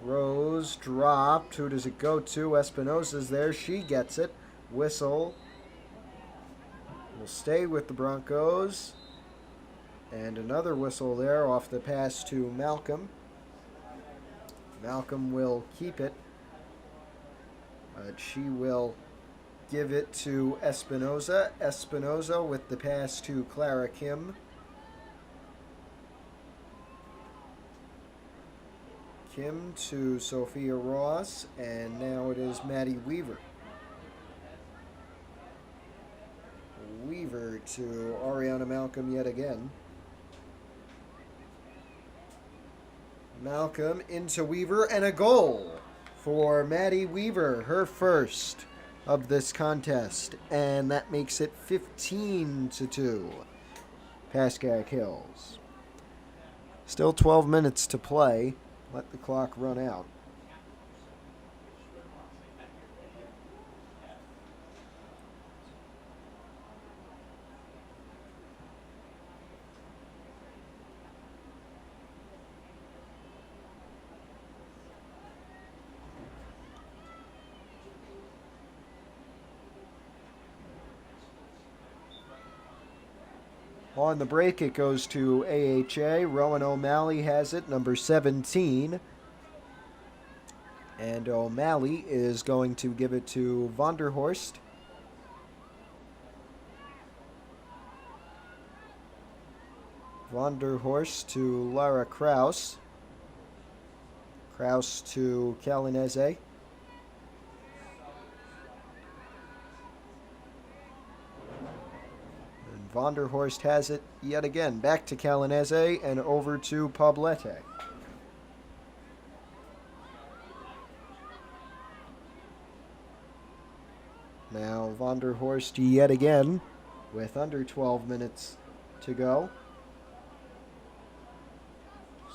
Rose dropped. Who does it go to? Espinoza's there. She gets it. Whistle. Will stay with the Broncos. And another whistle there off the pass to Malcolm. Malcolm will keep it. She will give it to Espinoza. Espinoza with the pass to Clara Kim. Kim to Sophia Ross. And now it is Maddie Weaver. Weaver to Ariana Malcolm yet again. Malcolm into Weaver, and a goal for Maddie Weaver, her first of this contest, and that makes it 15-2. Pascack Hills. Still 12 minutes to play. Let the clock run out. On the break, it goes to AHA. Rowan O'Malley has it, number 17. And O'Malley is going to give it to Vonderhorst. Vonderhorst to Lara Kraus. Kraus to Calinese. Vonderhorst has it yet again. Back to Calinese and over to Poblete. Now Vonderhorst yet again with under 12 minutes to go.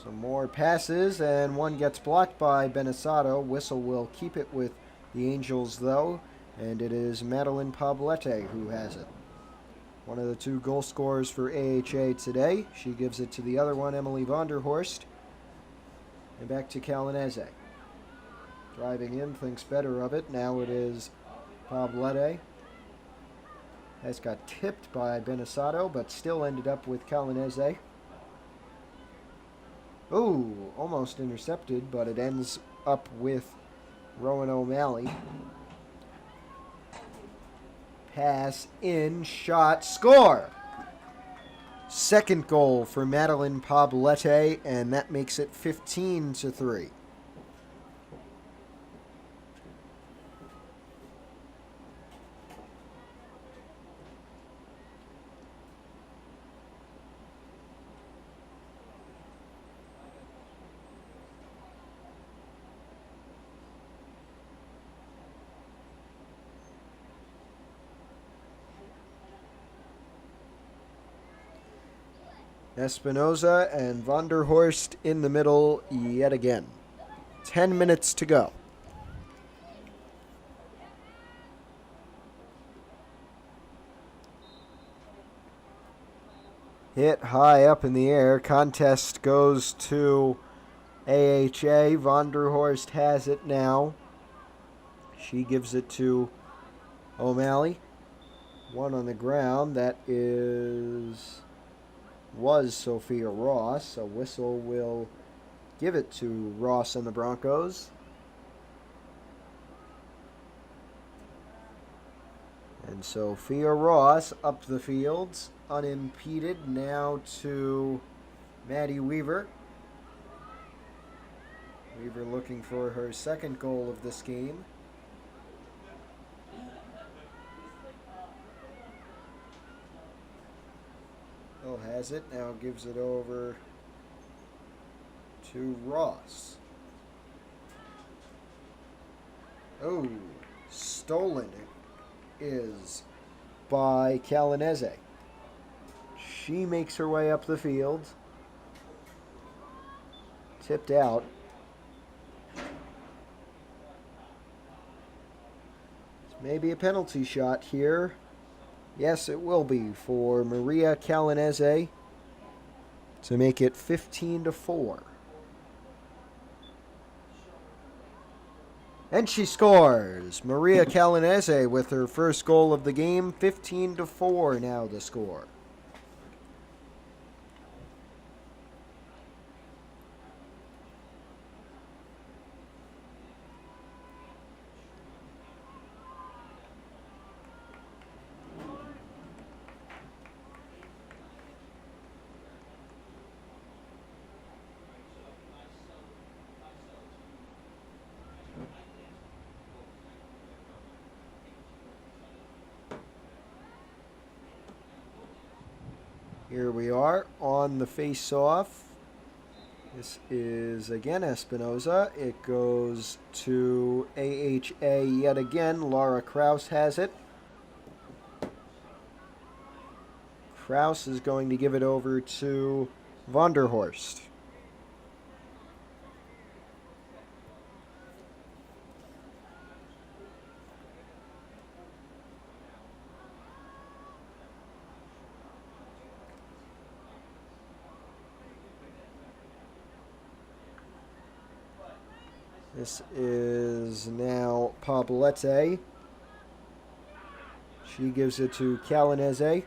Some more passes, and one gets blocked by Benisado. Whistle will keep it with the Angels, though, and it is Madeline Poblete who has it. One of the two goal scorers for AHA today. She gives it to the other one, Emily Vonderhorst. And back to Calinese. Driving in, thinks better of it. Now it is Poblete. Has got tipped by Benisado, but still ended up with Calinese. Ooh, almost intercepted, but it ends up with Rowan O'Malley. Pass in, shot, score! Second goal for Madeline Poblete, and that makes it 15-3. Espinoza and Vonderhorst in the middle yet again. 10 minutes to go. Hit high up in the air. Contest goes to AHA, Vonderhorst has it now. She gives it to O'Malley. One on the ground. That was Sophia Ross. A whistle will give it to Ross and the Broncos. And Sophia Ross up the fields, unimpeded. Now to Maddie Weaver. Weaver looking for her second goal of this game. Hill has it, now gives it over to Ross. Oh, stolen is by Calinese. She makes her way up the field. Tipped out. Maybe a penalty shot here. Yes, it will be for Maria Calinese to make it 15-4. And she scores. Maria Calinese with her first goal of the game. 15-4 now the score. Here we are on the face-off. This is again Espinoza. It goes to AHA yet again. Laura Kraus has it. Kraus is going to give it over to Vonderhorst. This is now Pablete. She gives it to Calinese.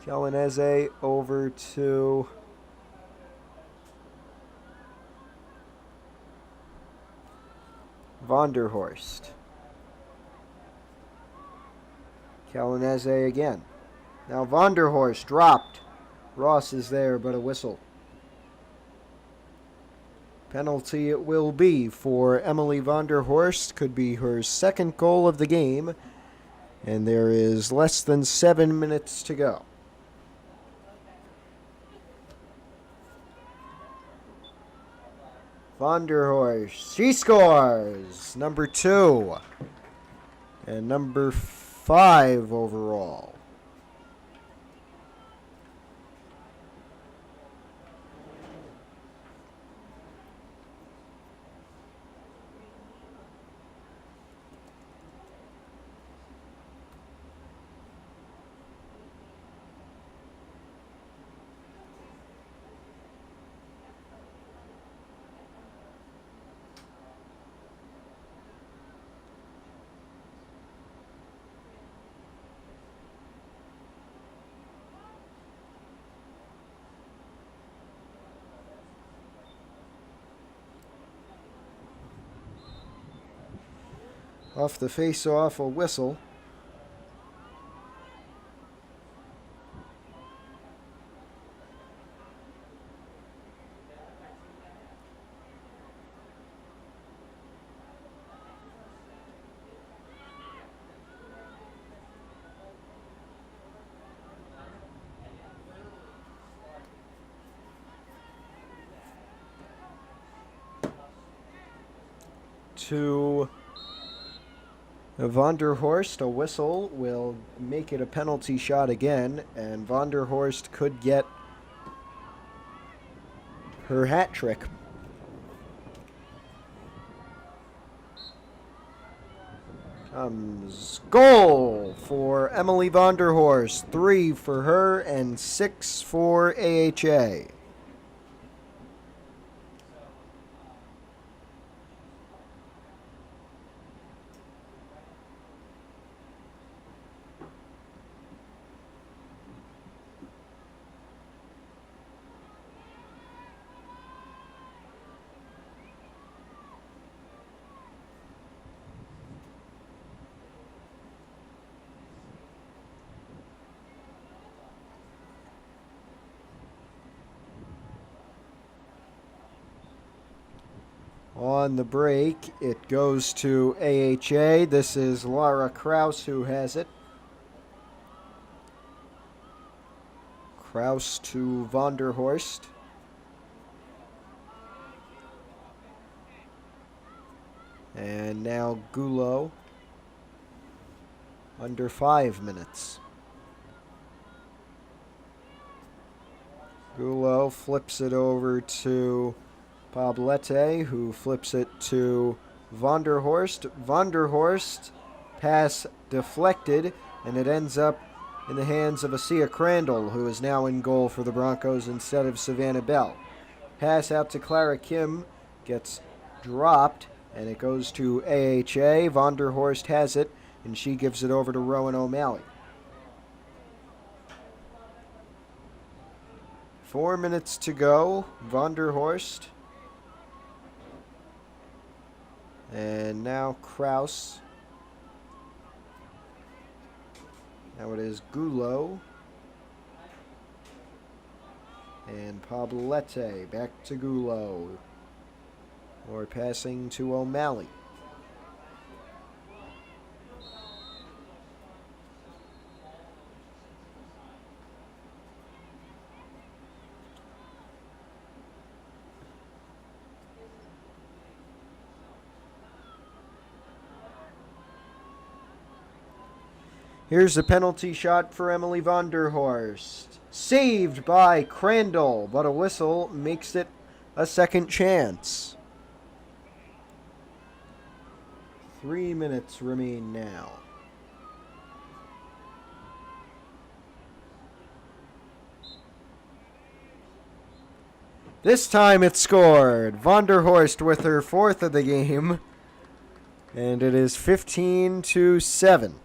Calinese over to Vonderhorst. Calinese again. Now Vonderhorst dropped. Ross is there, but a whistle. Penalty it will be for Emily Vonderhorst. Could be her second goal of the game. And there is less than 7 minutes to go. Vonderhorst, she scores! Number 2. And number 5 overall. Off the face-off, a whistle. To Vonderhorst, a whistle will make it a penalty shot again, and Vonderhorst could get her hat trick. Goal for Emily Vonderhorst. 3 for her and 6 for AHA. On the break, it goes to AHA. This is Laura Kraus who has it. Kraus to Vonderhorst. And now Gulo. Under 5 minutes. Gulo flips it over to Poblete, who flips it to Vonderhorst. Vonderhorst, pass deflected, and it ends up in the hands of Asia Crandall, who is now in goal for the Broncos instead of Savannah Bell. Pass out to Clara Kim, gets dropped, and it goes to AHA. Vonderhorst has it, and she gives it over to Rowan O'Malley. 4 minutes to go. Vonderhorst. And now Kraus. Now it is Gulo. And Poblete. Back to Gulo. Or passing to O'Malley. Here's a penalty shot for Emily Vonderhorst. Saved by Crandall, but a whistle makes it a second chance. 3 minutes remain now. This time it's scored. Vonderhorst with her 4th of the game. And it is 15-7.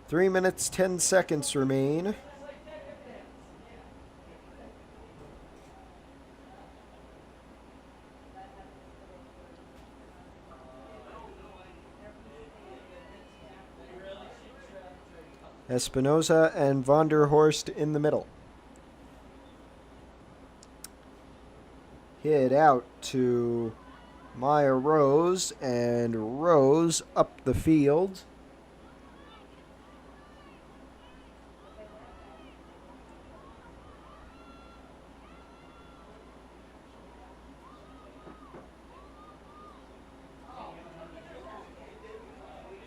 Three minutes, 10 seconds remain. Espinoza and Vonderhorst in the middle. Hit out to Maya Rose, and Rose up the field.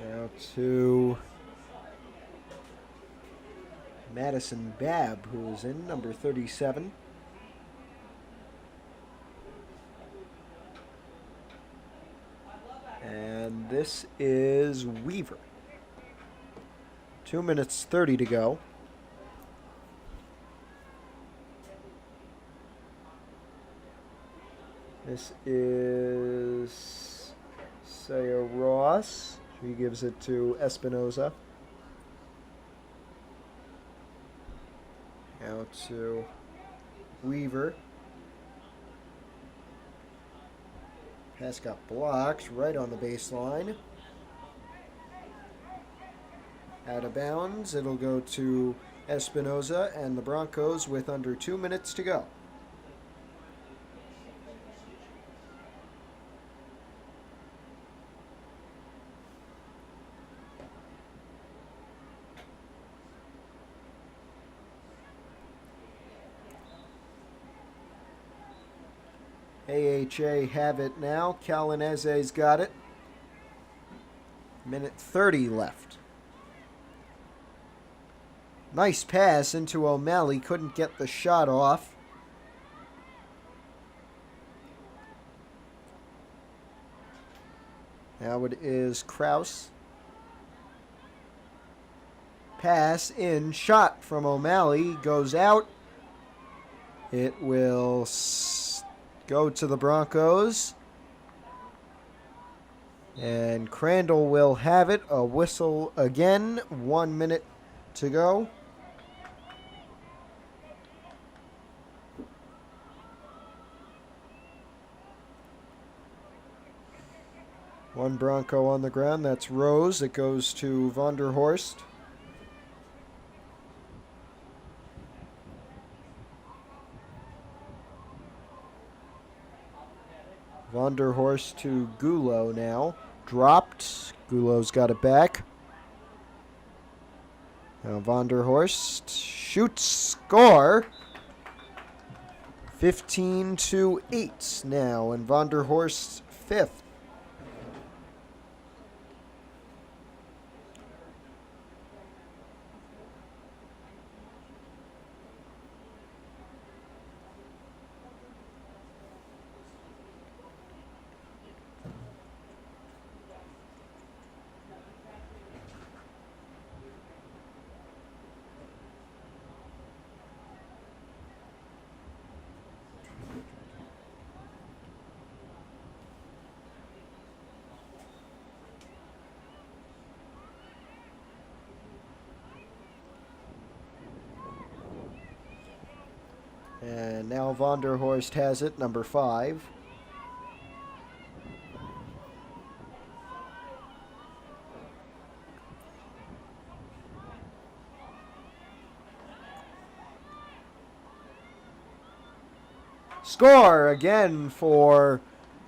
Now to Madison Babb, who is in number 37. And this is Weaver. 2 minutes 30 to go. This is Saya Ross. She gives it to Espinoza. Out to Weaver. Pass got blocked right on the baseline. Out of bounds. It'll go to Espinoza and the Broncos with under 2 minutes to go. AHA have it now. Calanese's got it. Minute 30 left. Nice pass into O'Malley. Couldn't get the shot off. Now it is Kraus. Pass in. Shot from O'Malley. Goes out. It will go to the Broncos. And Crandall will have it. A whistle again. 1 minute to go. One Bronco on the ground. That's Rose. It goes to Vonderhorst. Vonderhorst to Gulo now. Dropped. Gulo's got it back. Now Vonderhorst shoots. Score. 15-8 now. And Vonderhorst's fifth. And now Vonderhorst has it, number 5. Score again for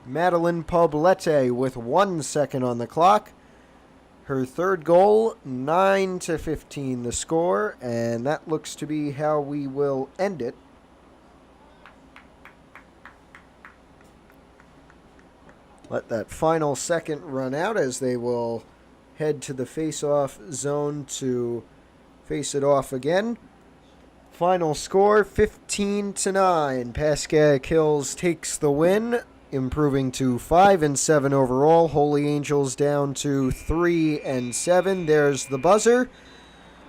Madeline Poblete with 1 second on the clock. Her third goal, 9-15 the score, and that looks to be how we will end it. Let that final second run out as they will head to the face-off zone to face it off again. Final score, 15-9. Pascack Hills takes the win, improving to 5-7 overall. Holy Angels down to 3-7. There's the buzzer.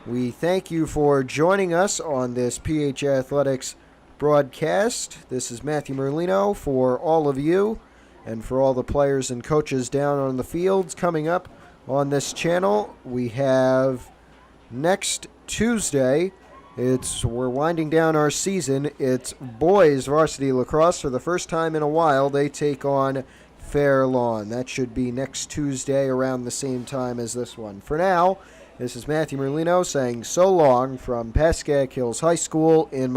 We thank you for joining us on this PH Athletics broadcast. This is Matthew Merlino for all of you. And for all the players and coaches down on the fields. Coming up on this channel, we have next Tuesday. We're winding down our season. It's boys varsity lacrosse for the first time in a while. They take on Fair Lawn. That should be next Tuesday around the same time as this one. For now, this is Matthew Merlino saying so long from Pascack Hills High School in